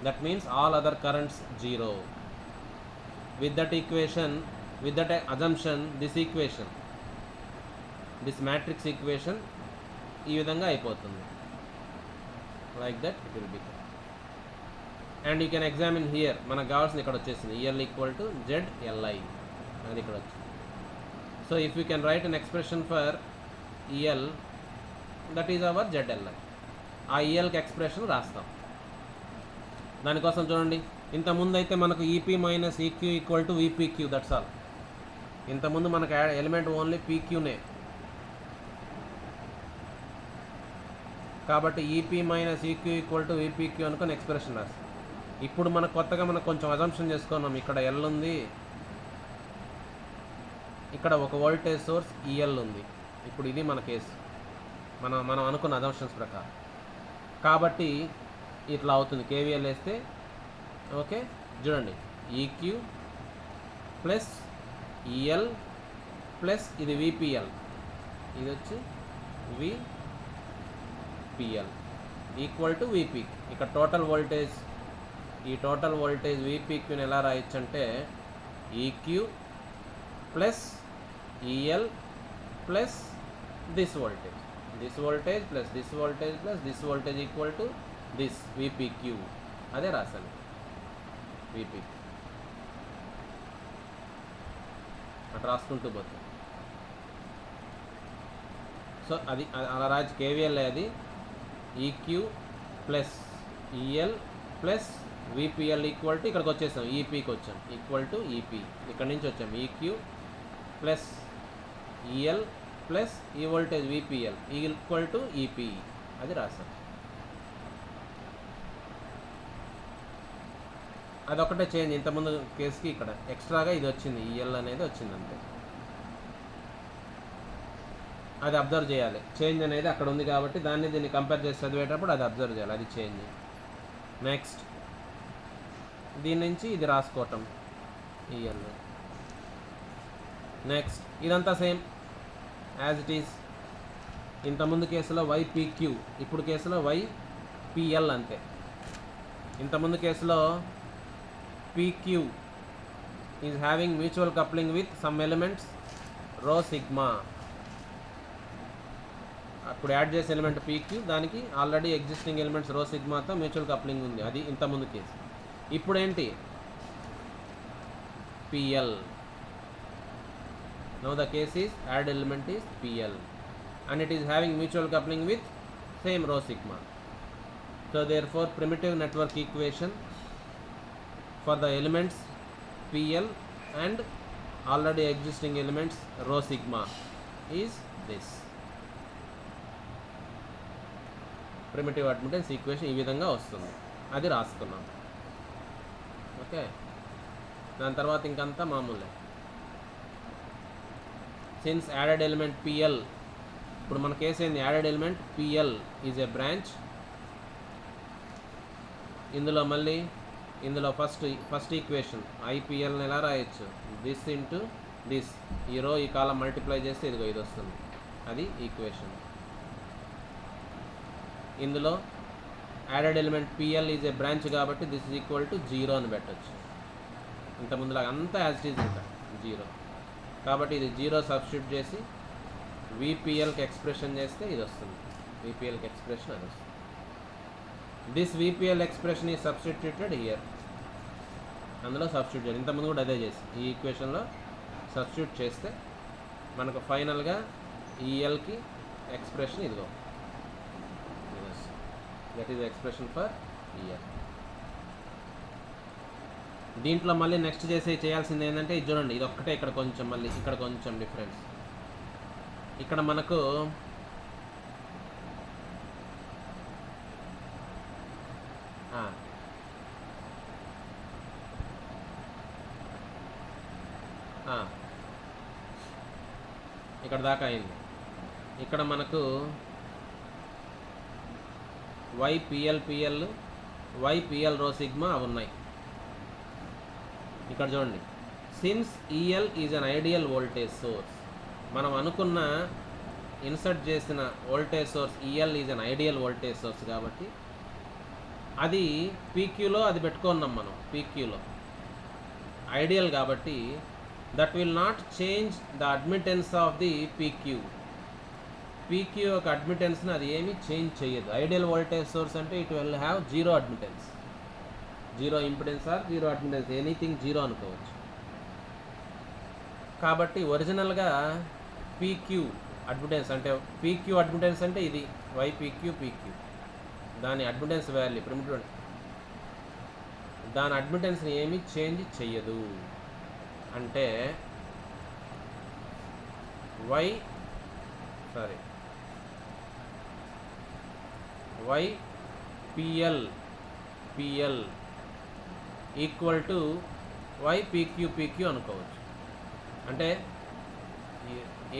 That means all other currents 0. With that equation, with that assumption, this equation, this matrix equation ఈ విధంగా అయిపోతుంది. Like that it will become. And you can examine here, మనకు కావాల్సింది ఇక్కడ వచ్చేసింది EL equal to ZLI అది ఇక్కడ వచ్చింది. So if we can write an expression for EL, that is our ZLI. ఆ ELకి ఎక్స్ప్రెషన్ రాస్తాం. దానికోసం చూడండి, ఇంతకుముందు అయితే మనకు EP minus EQ equal to VPQ, that's all. ఇంతకుముందు మనకు ఎలిమెంట్ ఓన్లీ PQనే, కాబట్టి EP minus EQ equal to VPQ అనుకుని ఎక్స్ప్రెషన్ రాస్తాం. ఇప్పుడు మనకు కొత్తగా మనకు కొంచెం అజంప్షన్ చేసుకున్నాం. ఇక్కడ L ఉంది, ఇక్కడ ఒక వోల్టేజ్ సోర్స్ EL ఉంది. ఇప్పుడు ఇది మన కేసు, మనం అనుకున్న అజంప్షన్స్ ప్రకారం. కాబట్టి ఇట్లా అవుతుంది. KVL వేస్తే ఓకే, చూడండి, EQ ప్లస్ EL ప్లస్ ఇది VPL, ఇది వచ్చి VPL ఈక్వల్ టు VP. ఇక్కడ టోటల్ వోల్టేజ్, ఈ టోటల్ వోల్టేజ్ VPQని ఎలా రాయొచ్చు అంటే EQ plus EL plus this voltage, this voltage plus this voltage plus this voltage equal to this VPQ. అదే రాశాను VPQ. అట్లా రాసుకుంటూ పోతాం. సో అది అలా రాజు KVL అది EQ plus EL plus VPL equal to ఇక్కడికి వచ్చేసాం, EPకి వచ్చాం, ఈక్వల్ టు EP. ఇక్కడ నుంచి వచ్చాం EQ ప్లస్ EL ప్లస్ ఈ voltage VPL equal to EP, అది రాసాం. అదొకటే చేంజ్, ఇంతకుముందు కేసుకి ఇక్కడ ఎక్స్ట్రాగా ఇది వచ్చింది, ఈఎల్ అనేది వచ్చింది అంతే. అది అబ్జర్వ్ చేయాలి, చేంజ్ అనేది అక్కడ ఉంది కాబట్టి దీన్ని కంపేర్ చేసి చదివేటప్పుడు అది అబ్జర్వ్ చేయాలి, అది చేంజ్. నెక్స్ట్ దీని నుంచి ఇది రాసుకోవటం ఈఎల్. నెక్స్ట్ ఇదంతా సేమ్ యాజ్ ఇట్ ఈస్. ఇంతకుముందు కేసులో వైపీక్యూ, ఇప్పుడు కేసులో వైపిఎల్ అంతే. ఇంతకుముందు కేసులో PQ is having mutual coupling with some elements rho sigma. అప్పుడు యాడ్ చేసే ఎలిమెంట్ పీక్యూ, దానికి ఆల్రెడీ ఎగ్జిస్టింగ్ ఎలిమెంట్స్ రో సిగ్మాతో మ్యూచువల్ కప్లింగ్ ఉంది, అది ఇంతకుముందు కేసు. ఇప్పుడు ఏంటి, PL. Now the case is add element is PL and it is having mutual coupling with same rho sigma. So therefore primitive network equation for the elements PL and already existing elements rho sigma is this. Primitive admittance equation ఈ విధంగా వస్తుంది, అది రాసుకున్నాం. Okay, దాని తర్వాత ఇంకంతా మామూలే. Since added element PL, ఇప్పుడు మన కేసు ఏంది, added element PL is a branch. ఇందులో ఫస్ట్ ఈక్వేషన్ ఐపిఎల్ని ఎలా రాయొచ్చు, దిస్ ఇంటూ దిస్, ఈ రో ఈ కాలం మల్టిప్లై చేస్తే ఇదిగో ఇది వస్తుంది, అది ఈక్వేషన్. ఇందులో added element PL is a branch కాబట్టి దిస్ ఈజ్ ఈక్వల్ టు 0 అని పెట్టచ్చు. ఇంతకుముందులాగా అంతా యాజ్ ఇట్ ఈజ్ ఇంకా 0 కాబట్టి ఇది 0 సబ్స్టిట్యూట్ చేసి విపిఎల్కి ఎక్స్ప్రెషన్ చేస్తే ఇది వస్తుంది, విపిఎల్కి ఎక్స్ప్రెషన్ అది వస్తుంది. దిస్ విపిఎల్ ఎక్స్ప్రెషన్ ఈ సబ్స్టిట్యూటెడ్ హియర్, అందులో సబ్స్టిట్యూట్ చేయాలి. ఇంతకుముందు కూడా అదే చేసి ఈ ఈక్వేషన్లో సబ్స్టిట్యూట్ చేస్తే మనకు ఫైనల్గా ఈఎల్కి ఎక్స్ప్రెషన్ ఇదిగో, that is expression for EL. దీంట్లో మళ్ళీ నెక్స్ట్ చేయాల్సింది ఏంటంటే ఇది చూడండి, ఇది ఒక్కటే ఇక్కడ కొంచెం మళ్ళీ ఇక్కడ కొంచెం డిఫరెన్స్. ఇక్కడ మనకు ఇక్కడ దాకా అయింది. ఇక్కడ మనకు వైపిఎల్ రో సిగ్మా అవి ఉన్నాయి. ఇక్కడ చూడండి, since EL is an ideal voltage source, మనం అనుకున్న ఇన్సర్ట్ చేసిన voltage source EL is an ideal voltage source కాబట్టి అది పీక్యూలో అది పెట్టుకున్నాం మనం, పీక్యూలో ఐడియల్ కాబట్టి that will not change the admittance of the PQ. PQ యొక్క అడ్మిటెన్స్ని అది ఏమీ చేంజ్ చేయదు. ఐడియల్ వోల్టేజ్ సోర్స్ అంటే it will have 0 admittance, 0 impedance or 0 admittance, anything 0 అనుకోవచ్చు. కాబట్టి ఒరిజినల్గా పీక్యూ అడ్మిటెన్స్ అంటే పీక్యూ అడ్మిటెన్స్ అంటే ఇది వైపీక్యూ పీక్యూ, దాని అడ్మిటెన్స్ వాల్యూ ప్రిమిటివ్, దాని అడ్మిటెన్స్ని ఏమీ చేంజ్ చెయ్యదు. అంటే పిఎల్ ఈక్వల్ టు పీక్యూ అనుకోవచ్చు. అంటే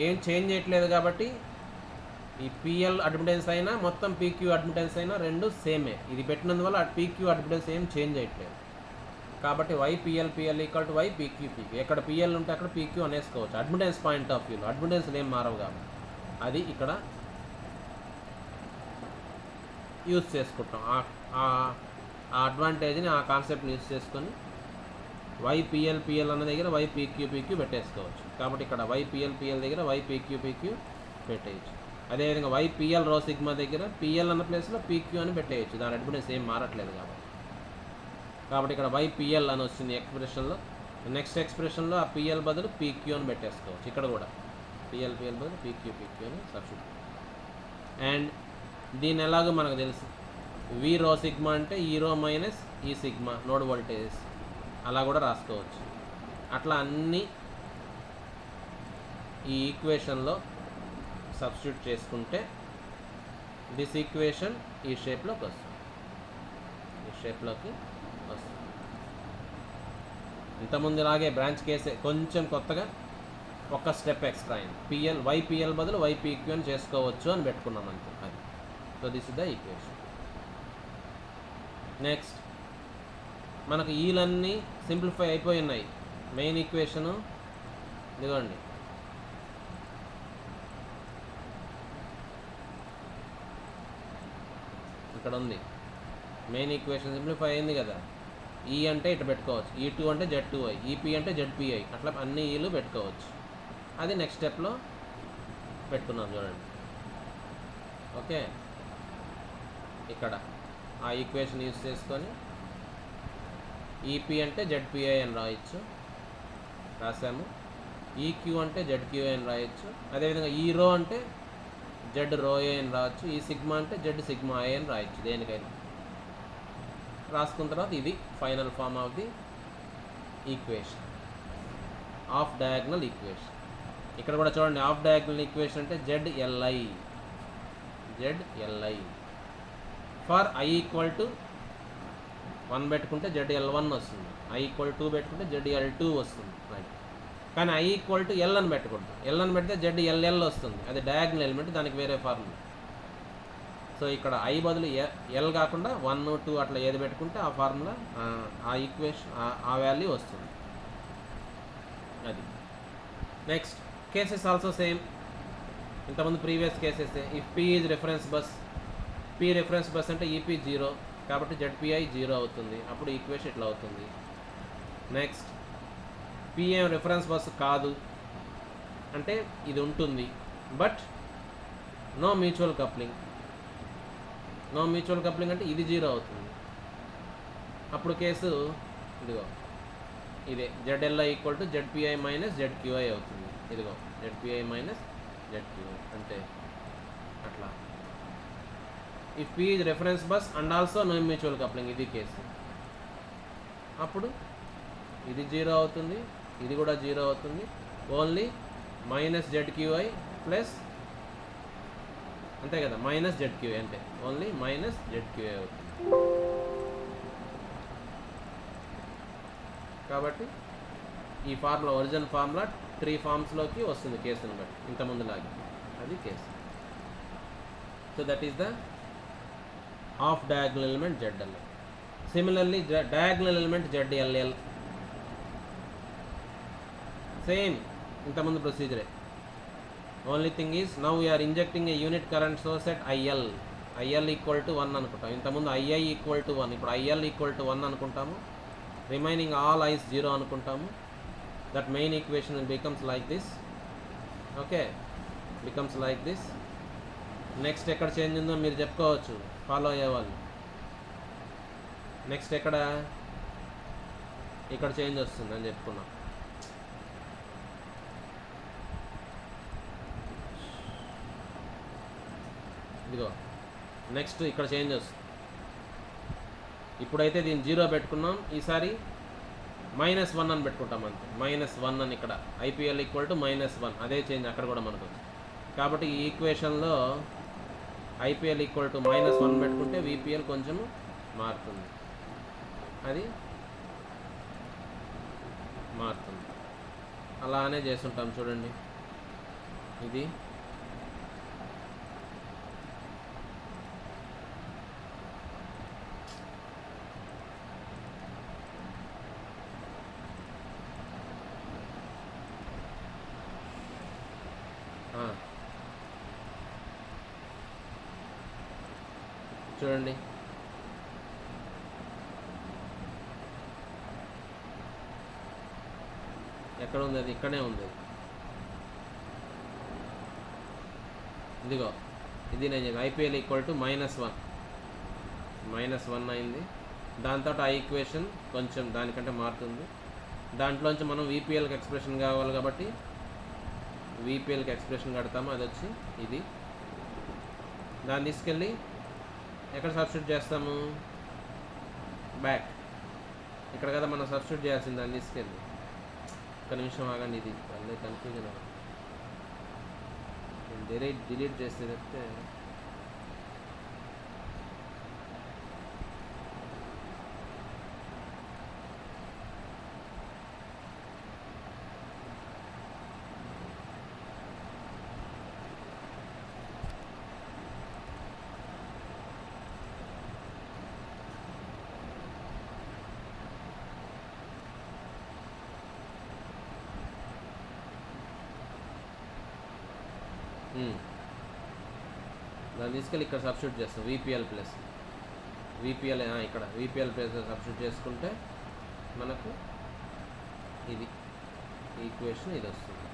ఏం చేంజ్ చేయట్లేదు కాబట్టి ఈ పిఎల్ అడ్మిటెన్స్ అయినా మొత్తం పీక్యూ అడ్మిటెన్స్ అయినా రెండు సేమే, ఇది పెట్టినందువల్ల పీక్యూ అడ్మిటెన్స్ ఏం చేంజ్ చేయట్లేదు కాబట్టి పిఎల్ ఈక్వల్ టు పీక్యూ. ఎక్కడ పిఎల్ ఉంటే అక్కడ పీక్యూ అనేసుకోవచ్చు. అడ్మిటెన్స్ పాయింట్ ఆఫ్ వ్యూలో అడ్మిటెన్స్ ఏం మారవు కాబట్టి అది ఇక్కడ యూజ్ చేసుకుంటాం. ఆ అడ్వాంటేజ్ని ఆ కాన్సెప్ట్ని యూజ్ చేసుకొని పిఎల్ అన్న దగ్గర పీక్యూ పెట్టేసుకోవచ్చు. కాబట్టి ఇక్కడ పిఎల్ దగ్గర పీక్యూ పెట్టేయచ్చు. అదేవిధంగా పిఎల్ రో సిగ్మా దగ్గర పిఎల్ అన్న ప్లేస్లో పీక్యూ అని పెట్టేయచ్చు, దాని అడ్మిటెన్స్ ఏం మారట్లేదు కాబట్టి ఇక్కడ పిఎల్ అని వచ్చింది ఎక్స్ప్రెషన్లో. నెక్స్ట్ ఎక్స్ప్రెషన్లో ఆ పిఎల్ బదులు పీక్యూ అని పెట్టేసుకోవచ్చు. ఇక్కడ కూడా పిఎల్ బదులు పీక్యూ అని సబ్స్టిట్యూట్. అండ్ దీని ఎలాగో మనకు తెలుసు, వి రో సిగ్మా అంటే ఈ రో మైనస్ ఈ సిగ్మా నోడ్ వోల్టేజెస్, అలా కూడా రాసుకోవచ్చు. అట్లా అన్నీ ఈ ఈక్వేషన్లో సబ్స్టిట్యూట్ చేసుకుంటే దిస్ ఈక్వేషన్ ఈ షేప్లోకి వస్తుంది, ఇంతకుముందు ఇలాగే బ్రాంచ్ కేసే కొంచెం కొత్తగా ఒక స్టెప్ ఎక్స్ట్రా అయింది. పిఎల్ వైపిఎల్ బదులు వైపీక్యూ అని చేసుకోవచ్చు అని పెట్టుకున్నాం అంతే. అది so this is the equation. Next మనకు ఈలన్నీ సింప్లిఫై అయిపోయి ఉన్నాయి. మెయిన్ ఈక్వేషను ఇదిగోండి, ఇక్కడ ఉంది. మెయిన్ ఈక్వేషన్ సింప్లిఫై అయింది కదా. ఈ అంటే ఇటు పెట్టుకోవచ్చు, ఈ2 అంటే Z2i, ఈపీ అంటే ZPi, అట్లా అన్ని ఈలు పెట్టుకోవచ్చు. అది నెక్స్ట్ స్టెప్లో పెట్టుకున్నాం చూడండి. ఓకే, ఇక్కడ ఆ ఈక్వేషన్ యూజ్ చేసుకొని ఈపీ అంటే ZPi అని రాయొచ్చు, రాసాము. ఈక్యూ అంటే ZQi అని రాయొచ్చు. అదేవిధంగా ఈ రో అంటే Z ρa అని రాయొచ్చు. ఈ సిగ్మా అంటే Z సిగ్మా i అని రాయొచ్చు. దేనికైనా రాసుకున్న తర్వాత ఇది final form of the equation, off diagonal equation. ఇక్కడ కూడా చూడండి, ఆఫ్ డయాగ్నల్ ఈక్వేషన్ అంటే ZLi for i equal to 1 పెట్టుకుంటే ZL1 వస్తుంది, i ఈక్వల్ 2 పెట్టుకుంటే ZL2 వస్తుంది. రైట్, కానీ i ఈక్వల్ టు L అని పెట్టుకుంటాం. L అని పెడితే ZLL వస్తుంది, అది డయాగ్నల్ ఎలిమెంట్, దానికి వేరే ఫార్ములా. సో ఇక్కడ i బదులు L కాకుండా 1, 2 అట్లా ఏది పెట్టుకుంటే ఆ ఫార్ములా, ఆ ఈక్వేషన్, ఆ వాల్యూ వస్తుంది. అది నెక్స్ట్ కేసెస్ ఆల్సో సేమ్, ఇంతకుముందు previous cases. If P is reference bus, P reference bus అంటే EP 0 కాబట్టి ZPi 0 అవుతుంది. అప్పుడు ఈక్వేషన్ ఇట్లా అవుతుంది. నెక్స్ట్ P ఏం రిఫరెన్స్ బస్సు కాదు అంటే ఇది ఉంటుంది, but no mutual coupling. No mutual coupling అంటే ఇది 0 అవుతుంది. అప్పుడు కేసు ఇదిగో ఇదే ZLi equal to ZPi minus ZQi అవుతుంది. ఇదిగో ZPi మైనస్ ZQi అంటే అట్లా. If P is reference bus and also no mutual coupling, ఇది కేసు. అప్పుడు ఇది 0 అవుతుంది, ఇది కూడా 0 అవుతుంది. ఓన్లీ మైనస్ ZQi ప్లస్, అంతే కదా, మైనస్ ZQi అంటే ఓన్లీ మైనస్ ZQi అవుతుంది. కాబట్టి ఈ ఫార్ములా, ఒరిజినల్ ఫార్ములా 3 ఫార్మ్స్లోకి వస్తుంది కేసును బట్టి, ఇంతకుముందులాగే. అది case. So that is the off diagonal element ZLi. Similarly diagonal element ZLL same, ఇంతకుముందు ప్రొసీజరే. Only thing is now we're injecting a unit current source at IL equal to 1 అనుకుంటాం. ఇంతకుముందు II equal to 1, ఇప్పుడు IL equal to 1 అనుకుంటాము. Remaining all ice 0 అనుకుంటాము. That main equation becomes like this. Okay, becomes like this. Next ఎక్కడ change ఉందో మీరు చెప్పుకోవచ్చు, follow అయ్యేవాళ్ళు. నెక్స్ట్ ఇక్కడ చేంజ్ వస్తుంది అని చెప్పుకున్నాం. ఇదిగో నెక్స్ట్ ఇక్కడ చేంజ్ వస్తుంది. ఇప్పుడైతే దీన్ని 0 పెట్టుకున్నాం, ఈసారి -1 అని పెట్టుకుంటాం అంతే. -1 అని ఇక్కడ IPL ఈక్వల్ టు -1, అదే చేంజ్ అక్కడ కూడా మనకు వచ్చింది. కాబట్టి ఈ ఈక్వేషన్లో IPL ఈక్వల్ టు -1 పెట్టుకుంటే VPL కొంచెం మారుతుంది, అది మారుతుంది. అలానే చేస్తుంటాం చూడండి. ఇది చూడండి, ఎక్కడ ఉంది అది? ఇక్కడే ఉంది. ఇదిగో ఇది నేను IPL ఈక్వల్ టు -1 అయింది. దాంతో ఆ ఈక్వేషన్ కొంచెం దానికంటే మారుతుంది. దాంట్లోంచి మనం VPLకి ఎక్స్ప్రెషన్ కావాలి కాబట్టి VPLకి ఎక్స్ప్రెషన్ కడతాము. అది వచ్చి ఇది. దాన్ని తీసుకెళ్ళి ఎక్కడ సబ్స్టిట్యూట్ చేస్తాము? బ్యాక్. ఇక్కడ కదా మనం సబ్స్టిట్యూట్ చేయాల్సింది, దాన్ని తీసుకెళ్ళి. ఒక నిమిషం ఆగండి, ఇది అన్నీ కన్ఫ్యూజన్ అవ్వండి. డిలీట్ చేస్తే చెప్తే దాన్ని తీసుకెళ్ళి ఇక్కడ సబ్స్టిట్యూట్ చేస్తాం విపిఎల్ ప్లస్ విపిఎల్ ఇక్కడ విపిఎల్ ప్లస్ సబ్స్టిట్యూట్ చేసుకుంటే మనకు ఇది ఈక్వేషన్ ఇది వస్తుంది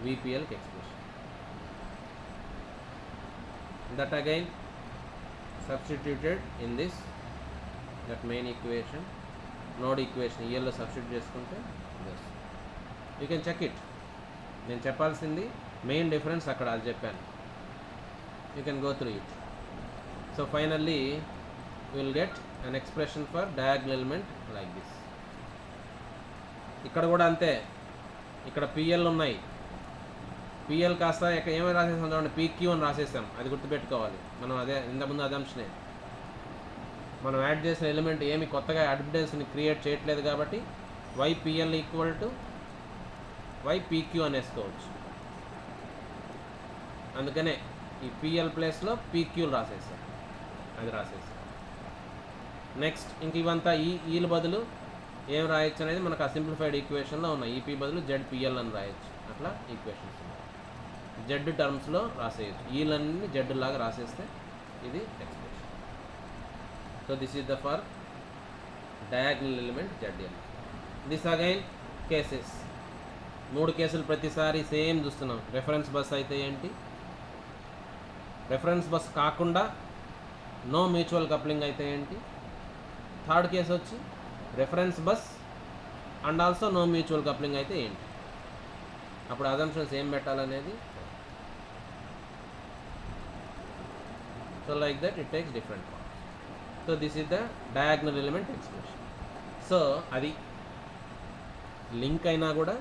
విపిఎల్కి expression. That again substituted in this that main equation node equation EL లో సబ్స్టిట్యూట్ చేసుకుంటే this you can check it. నేను చెప్పాల్సింది మెయిన్ డిఫరెన్స్ అక్కడ అది చెప్పాను. you can go through it. So finally we will get an expression for diagonal element like this. ఇక్కడ కూడా అంతే, ఇక్కడ PL ఉన్నాయి, పిఎల్ కాస్త ఏమైనా రాసేసాం చూడండి, పీక్యూ అని రాసేసాం, అది గుర్తుపెట్టుకోవాలి మనం. అదే ఇంతకుముందు అజంప్షనే, మనం యాడ్ చేసిన ఎలిమెంట్ ఏమి కొత్తగా అడ్మిటెన్స్ని క్రియేట్ చేయట్లేదు కాబట్టి వైపిఎల్ ఈక్వల్ టు వైపీక్యూ అనేసుకోవచ్చు. అందుకనే ఈ పిఎల్ ప్లేస్లో పీక్యూలు రాసేసాం, అది రాసేసాం. నెక్స్ట్ ఇంక ఇవంతా ఈల బదులు ఏం రాయొచ్చు అనేది మనకు ఆ సింప్లిఫైడ్ ఈక్వేషన్లో ఉన్నాయి. ఈపీ బదులు జెడ్పిఎల్ అని రాయొచ్చు. అట్లా ఈక్వేషన్స్ జెడ్ టర్మ్స్లో రాసేయచ్చు. ఈలన్నీ జెడ్ లాగా రాసేస్తే ఇది expression. So this is the for diagonal element ZL. This again cases, 3 కేసులు ప్రతిసారి సేమ్ చూస్తున్నాం. రెఫరెన్స్ బస్ అయితే ఏంటి, రెఫరెన్స్ బస్ కాకుండా నో మ్యూచువల్ కప్లింగ్ అయితే ఏంటి, థర్డ్ కేసు వచ్చి reference bus and also no mutual coupling అయితే ఏంటి. అప్పుడు అజంప్షన్స్ ఏం పెట్టాలనేది. So like that it takes different forms. So this is the diagonal element expression. So అది లింక్ అయినా కూడా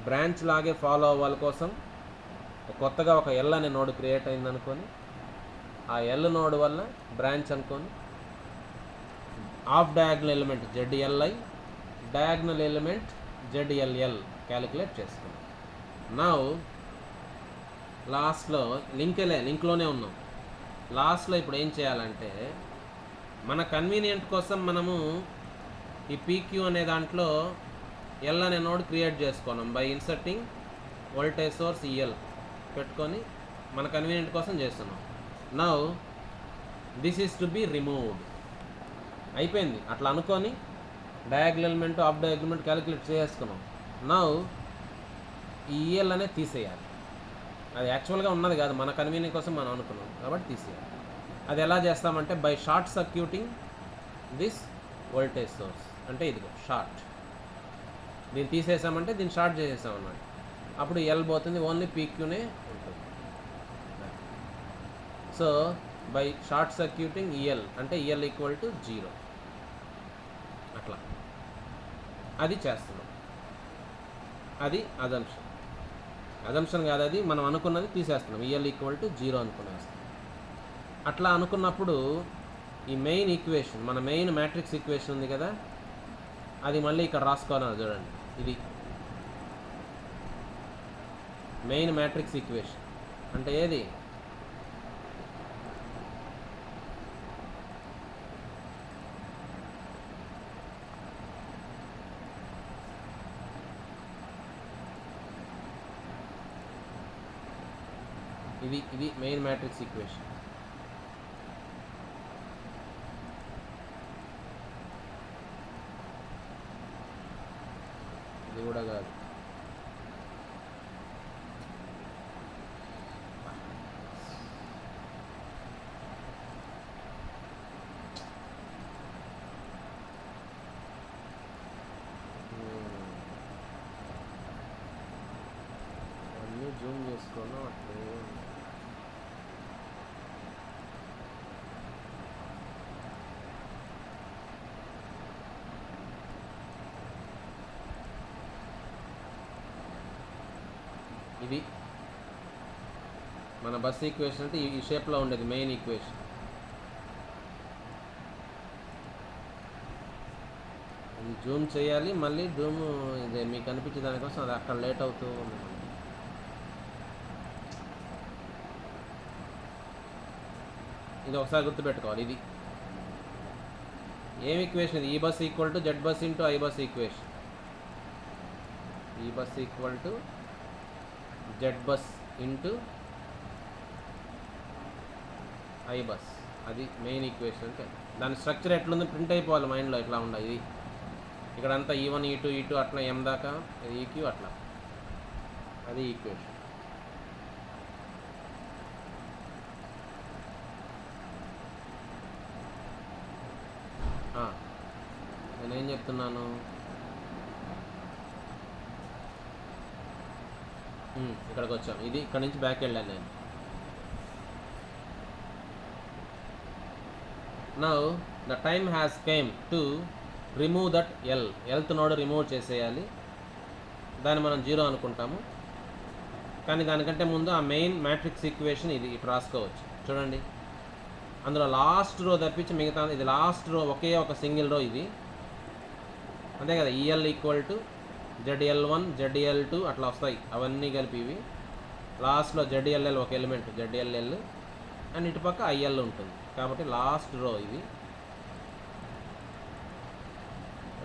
బ్రాంచ్ లాగే ఫాలో అవ్వాలి కోసం కొత్తగా ఒక ఎల్ అనే నోడ్ క్రియేట్ అయింది అనుకొని, ఆ ఎల్ నోడ్ వల్ల బ్రాంచ్ అనుకొని off diagonal element ZLI, diagonal element ZLL calculate చేసుకున్నాం. నౌ లాస్ట్లో లింక్లోనే ఉన్నాం. లాస్ట్లో ఇప్పుడు ఏం చేయాలంటే మన కన్వీనియంట్ కోసం మనము ఈ పీక్యూ అనే దాంట్లో ఎల్ అనే నోడ్ క్రియేట్ చేసుకున్నాం by inserting voltage source EL పెట్టుకొని మన కన్వీనియంట్ కోసం చేస్తున్నాం. Now this is to be removed. అయిపోయింది అట్లా అనుకొని diagonal element of diagonal element calculate చేసుకున్నాం. నౌ ఈ ఈఎల్ అనేది తీసేయాలి. అది యాక్చువల్గా ఉన్నది కాదు, మన కన్వీనియన్స్ కోసం మనం అనుకున్నాం కాబట్టి తీసేయాలి. అది ఎలా చేస్తామంటే by shot circuiting this voltage source. అంటే ఇదిగో షార్ట్, దీన్ని తీసేసామంటే దీన్ని షార్ట్ చేసేసాం అన్నమాట. అప్పుడు ఎల్ పోతుంది, ఓన్లీ పీక్యూనే ఉంటుంది. So by shot circuiting EL అంటే ఈఎల్ ఈక్వల్ టు 0 అట్లా అది చేస్తున్నాం. అది అజంప్షన్ కాదు, అది మనం అనుకున్నది తీసేస్తున్నాం. ఈఎల్ ఈక్వల్ టు 0 అనుకునేస్తాం. అట్లా అనుకున్నప్పుడు ఈ మెయిన్ ఈక్వేషన్, మన మెయిన్ మ్యాట్రిక్స్ ఈక్వేషన్ ఉంది కదా, అది మళ్ళీ ఇక్కడ రాసుకోవాలి చూడండి. ఇది మెయిన్ మ్యాట్రిక్స్ ఈక్వేషన్ అంటే ఏది, ఇది మెయిన్ మ్యాట్రిక్స్ ఈక్వేషన్. ఇది కూడా కాదు, అన్నీ జూమ్ చేసుకోను అట్లే. ఇది మన బస్ ఈక్వేషన్ అంటే ఈ షేప్లో ఉండేది మెయిన్ ఈక్వేషన్. ఇది జూమ్ చేయాలి, మళ్ళీ జూమ్ ఇది మీకు కనిపించే దానికోసం అది అక్కడ లేట్ అవుతూ ఉంది. ఇది ఒకసారి గుర్తుపెట్టుకోవాలి. ఇది ఏం ఈక్వేషన్ ఇది, E bus equal to Z bus into I bus equation. E bus equal to Z bus into I bus, అది మెయిన్ ఈక్వేషన్. అంటే దాని స్ట్రక్చర్ ఎట్లుంది ప్రింట్ అయిపోవాలి మైండ్లో, ఎట్లా ఉండాలి ఇది. ఇక్కడంతా E1 E2 E2 అట్లా M దాకా, ఇది ఈక్యూ అట్లా, అది ఈక్వేషన్. నేనేం చెప్తున్నాను, ఇక్కడికి వచ్చాం, ఇది ఇక్కడ నుంచి బ్యాక్ వెళ్ళాను నేను. Now the time has come to remove that Lth node remove చేసేయాలి. దాన్ని మనం 0 అనుకుంటాము. కానీ దానికంటే ముందు ఆ మెయిన్ మ్యాట్రిక్స్ ఈక్వేషన్ ఇది ఇటు రాసుకోవచ్చు. చూడండి, అందులో లాస్ట్ రో తప్పించి మిగతా ఇది లాస్ట్ రో, ఒకే ఒక సింగిల్ రో ఇది, అంతే కదా. EL equal to ZL1 ZL2 అట్లా వస్తాయి, అవన్నీ కలిపి ఇవి. లాస్ట్లో ZLL ఒక ఎలిమెంట్ ZLL, అండ్ ఇటుపక్క IL ఉంటుంది. కాబట్టి లాస్ట్ రో ఇది.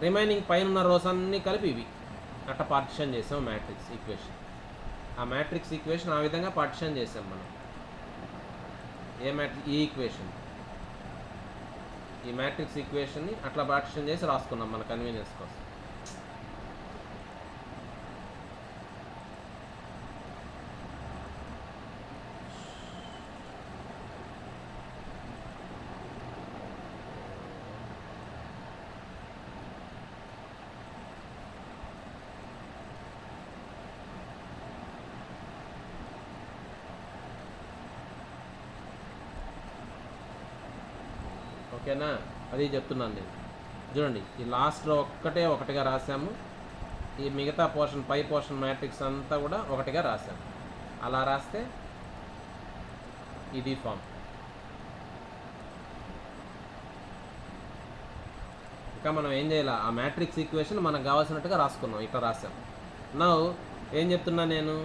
రిమైనింగ్ పైన ఉన్న రోస్ అన్నీ కలిపి ఇవి అట్లా పార్టిషన్ చేసాం మ్యాట్రిక్స్ ఈక్వేషన్. ఆ మ్యాట్రిక్స్ ఈక్వేషన్ ఆ విధంగా పార్టిషన్ చేసాం మనం. ఈ ఈక్వేషన్, ఈ మ్యాట్రిక్స్ ఈక్వేషన్ని అట్లా పార్టిషన్ చేసి రాసుకున్నాం మన కన్వీనియన్స్ కోసం. ఓకేనా, అది చెప్తున్నాను నేను. చూడండి, ఈ లాస్ట్ రో ఒకటిగా రాసాము, ఈ మిగతా పోర్షన్ పై పోర్షన్ మ్యాట్రిక్స్ అంతా కూడా ఒకటిగా రాసాము. అలా రాస్తే ఇది ఫామ్. ఇంకా మనం ఏం చేయాలి, ఆ మ్యాట్రిక్స్ ఈక్వేషన్ మనకు కావాల్సినట్టుగా రాసుకున్నాం, ఇట్లా రాసాం. నౌ ఏం చెప్తున్నా నేను,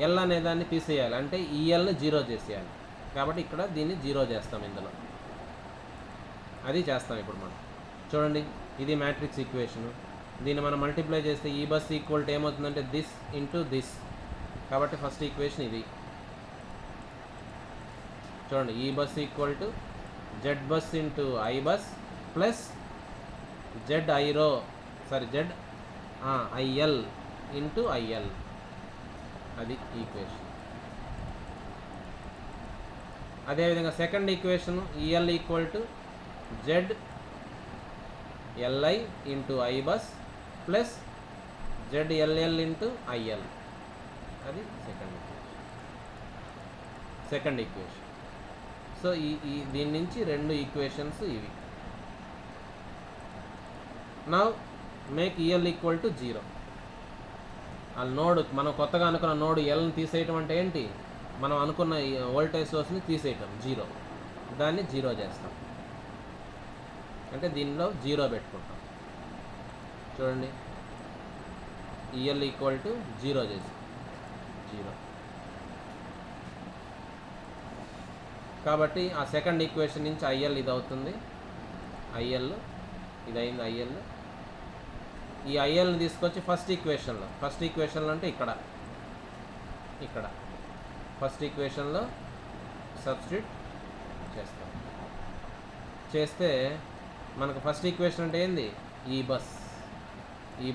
ఎల్ అనే దాన్ని తీసేయాలి, అంటే ఈఎల్ని 0 చేసేయాలి. కాబట్టి ఇక్కడ దీన్ని 0 చేస్తాం, ఇందులో అది చేస్తాం ఇప్పుడు మనం. చూడండి, ఇది మ్యాట్రిక్స్ ఈక్వేషను. దీన్ని మనం మల్టిప్లై చేస్తే ఈ బస్ ఈక్వల్ టు ఏమవుతుందంటే దిస్ ఇంటూ దిస్. కాబట్టి ఫస్ట్ ఈక్వేషన్ ఇది. చూడండి, E bus equal to Z bus into I bus plus Z ఐరో జెడ్ ఐఎల్ ఇంటూ ఐఎల్, అది ఈక్వేషన్. అదేవిధంగా second equation EL equal to Z LI into I bus plus Z LL into IL, అది second equation. So ఈ దీని నుంచి 2 equations ఇవి. Now make EL equal to 0. ఆ node, మనం కొత్తగా అనుకున్న నోడ్ ఎల్ని తీసేయటం అంటే ఏంటి, మనం అనుకున్న వోల్టేజ్ సోర్స్ని తీసేయటం 0, దాన్ని 0 చేస్తాం. అంటే దీనిలో 0 పెట్టుకుంటాం. చూడండి, ఈఎల్ ఈక్వల్ టు 0 చేసి 0. కాబట్టి ఆ సెకండ్ ఈక్వేషన్ నుంచి ఐఎల్ ఇది అవుతుంది, ఐఎల్ ఇది అయింది ఐఎల్. ఈ ఐఎల్ని తీసుకొచ్చి ఫస్ట్ ఈక్వేషన్లో అంటే ఇక్కడ ఫస్ట్ ఈక్వేషన్లో సబ్స్టిట్యూట్ చేస్తాం. చేస్తే మనకు ఫస్ట్ ఈక్వేషన్ అంటే ఏంది, ఈ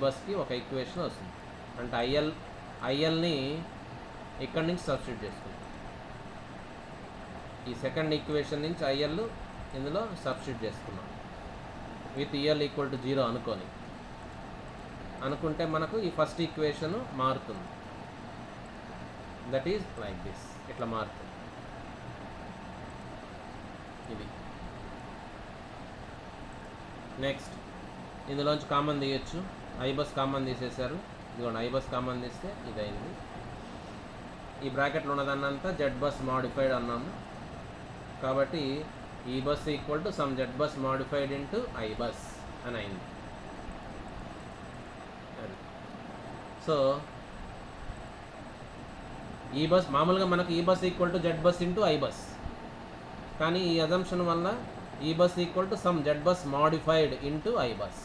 బస్కి ఒక ఈక్వేషన్ వస్తుంది. అంటే ఐఎల్ని ఇక్కడి నుంచి సబ్స్టిట్యూట్ చేసుకుంటాం. ఈ సెకండ్ ఈక్వేషన్ నుంచి ఐఎల్ ఇందులో సబ్స్టిట్యూట్ చేసుకున్నాం విత్ ఈఎల్ ఈక్వల్ టు 0 అనుకుంటే మనకు ఈ ఫస్ట్ ఈక్వేషన్ మారుతుంది. దట్ ఈజ్ లైక్ దిస్, ఇట్లా మారుతుంది. ఇది నెక్స్ట్, ఇందులోంచి కామన్ తీయచ్చు. ఐ బస్ కామన్ తీసేశారు, ఇదిగోండి ఐ బస్ కామన్ తీస్తే ఇది అయింది. ఈ బ్రాకెట్లో ఉన్నదాన్నంతా జెడ్ బస్ మాడిఫైడ్ అన్నాము. కాబట్టి E bus equal to some Z bus modified into I bus అని అయింది. సో ఈ బస్ మామూలుగా మనకు E bus equal to Z bus into I bus, కానీ ఈ అజంప్షన్ వల్ల E bus equal to some Z bus modified into I bus.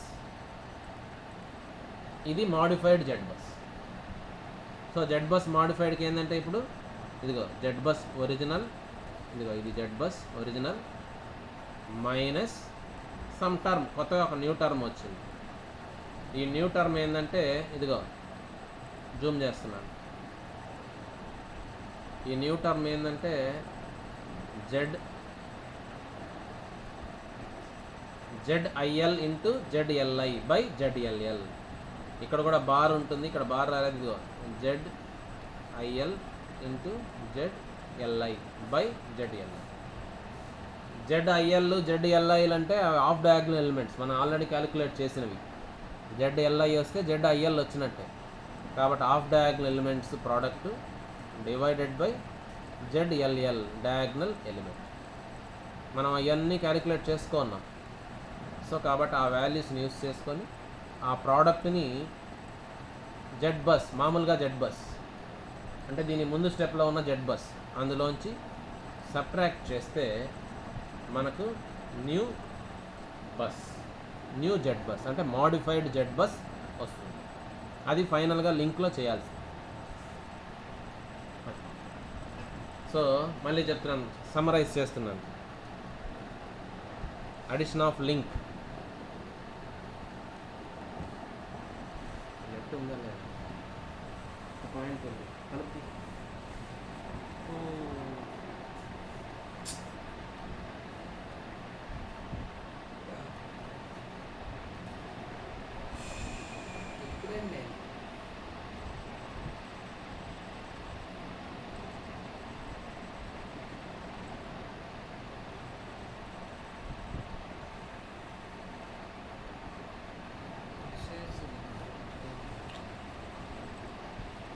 ఇది modified Z bus. So Z bus మాడిఫైడ్కి ఏంటంటే ఇప్పుడు ఇదిగో జెడ్ బస్ ఒరిజినల్ ఇదిగో ఇది Z bus original minus some term, కొత్తగా ఒక న్యూ టర్మ్ వచ్చింది. ఈ న్యూ టర్మ్ ఏంటంటే ఇదిగో జూమ్ చేస్తున్నాను. ఈ న్యూ టర్మ్ ఏంటంటే ZIL into ZLI by ZLL. ఇక్కడ కూడా బార్ ఉంటుంది, ఇక్కడ బార్ రాలేదు. ఇదిగో ZIL into ZLI by ZLI. ZIL ZLI అంటే ఆఫ్ డయాగ్నల్ ఎలిమెంట్స్ మనం ఆల్రెడీ క్యాలిక్యులేట్ చేసినవి. ZLI వస్తే ZIL వచ్చినట్టే. కాబట్టి of diagonal elements product divided by ZLL diagonal element. మనం అవన్నీ క్యాలిక్యులేట్ చేసుకున్నాం. సో కాబట్టి ఆ వాల్యూస్ని యూస్ చేసుకొని ఆ ప్రోడక్ట్ని జెడ్ బస్, మామూలుగా జెడ్ బస్ అంటే దీని ముందు స్టెప్లో ఉన్న జెడ్ బస్, అందులోంచి సబ్ట్రాక్ట్ చేస్తే మనకు న్యూ జెడ్ బస్ అంటే మోడిఫైడ్ జెడ్ బస్ వస్తుంది. అది ఫైనల్గా లింక్లో చేయాల్సి. సో మళ్ళీ చెప్తున్నాను, సమ్మరైజ్ చేస్తున్నాను. అడిషన్ ఆఫ్ లింక్ నెట్ ఉందా లేదా, పాయింట్ ఉంది కలిపి.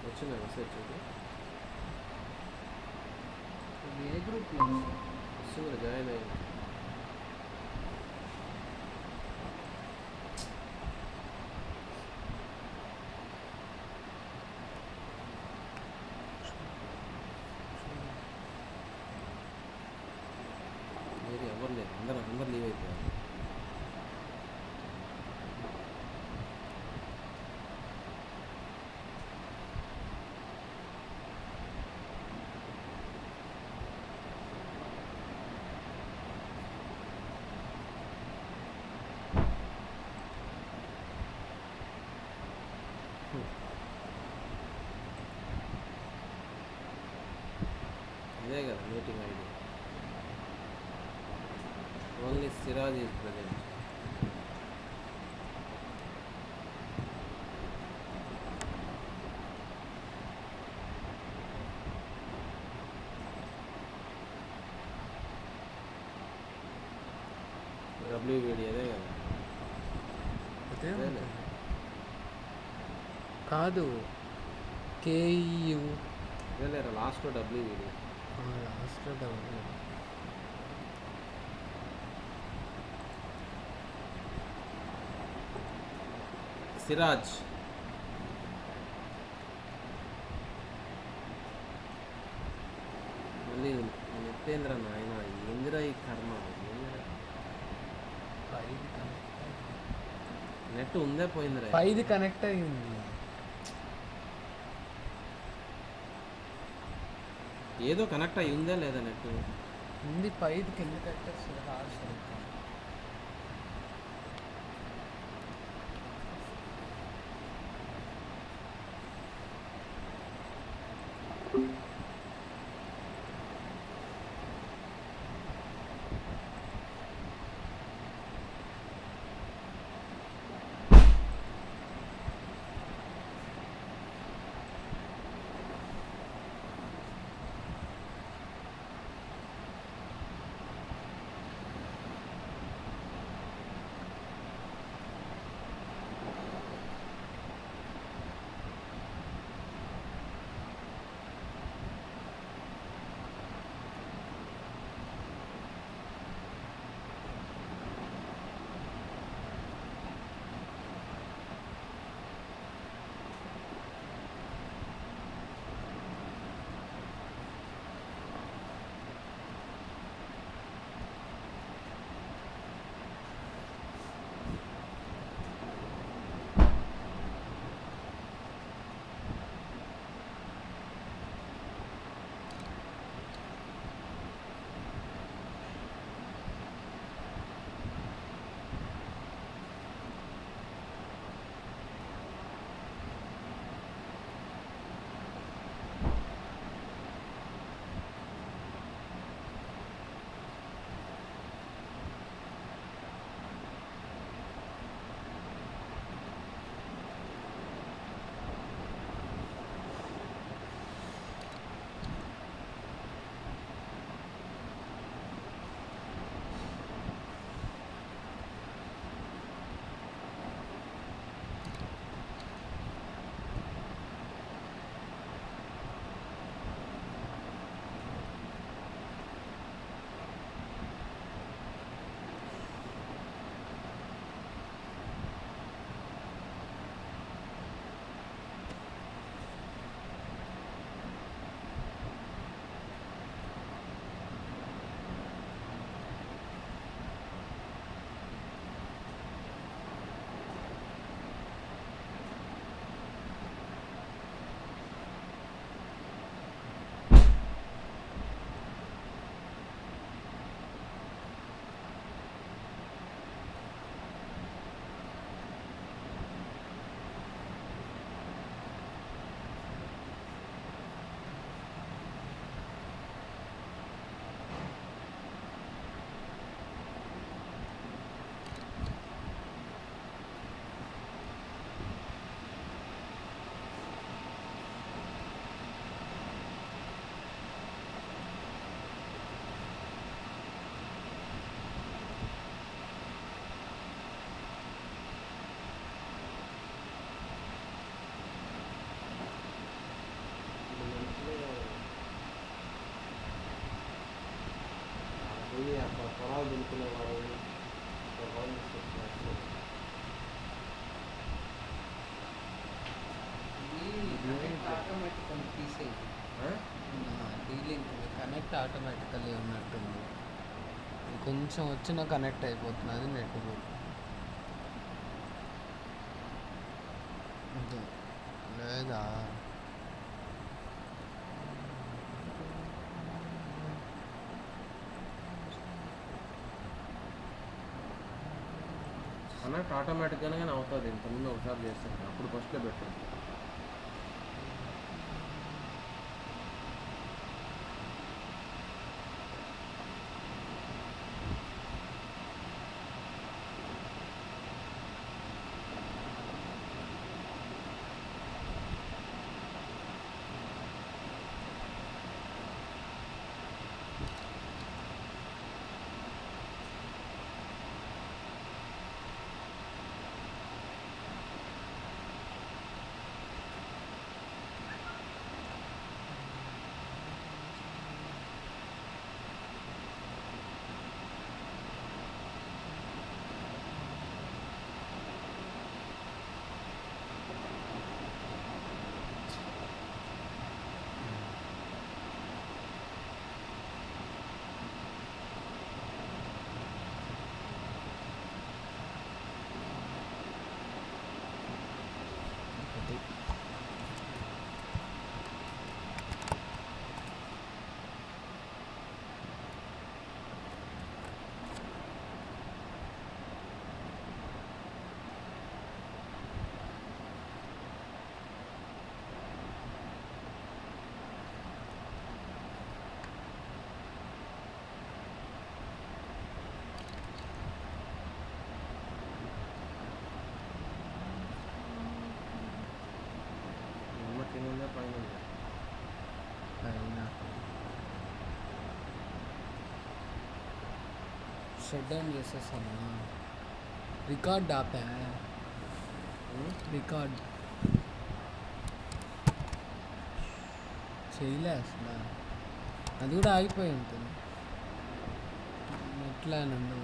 వచ్చిందా మెసేజ్? ఏ గ్రూప్లో వస్తుంది, జాయిన్ అయ్యింది. మీరు ఎవరు లేరు, అందరు లీవ్ అయిపోయారు. ఇదే కదా meeting ID. Only Siraj is present. WVD అదే కదా. అదేలే. కాదు KEU అదేలేరా లాస్ట్లో WVD. లాస్ట్లో డౌన్. సిరాజ్ మళ్ళీ నిత్యేంద్ర నాయన ఏందిరా ఈ కర్మ. నెట్ ఉందే పోయిందిరా. 5 కనెక్ట్ అయ్యింది. ఏదో కనెక్ట్ అయ్యి ఉందా లేదా నెట్ ఉంది 5 కింద కట్టేస్తుంది లాస్ట్. కావాలనుకునేవారు ఆటోమేటికల్ తీసేది డీలింక్ కనెక్ట్ ఆటోమేటికల్లీ ఉన్నట్టుంది. కొంచెం వచ్చినా కనెక్ట్ అయిపోతున్నది నెట్ లేదా కనెక్ట్ ఆటోమేటిక్గానే అవుతుంది. ఇంతకుముందు ఒకసారి చేస్తాను, అప్పుడు ఫస్ట్లో పెట్టాను. కింద పైన షట్ డౌన్ చేసేసాను. రికార్డ్ ఆపా. రికార్డ్ చేయలే అసలు. అది కూడా ఆగిపోయి ఉంటుంది. ఎట్లా నన్ను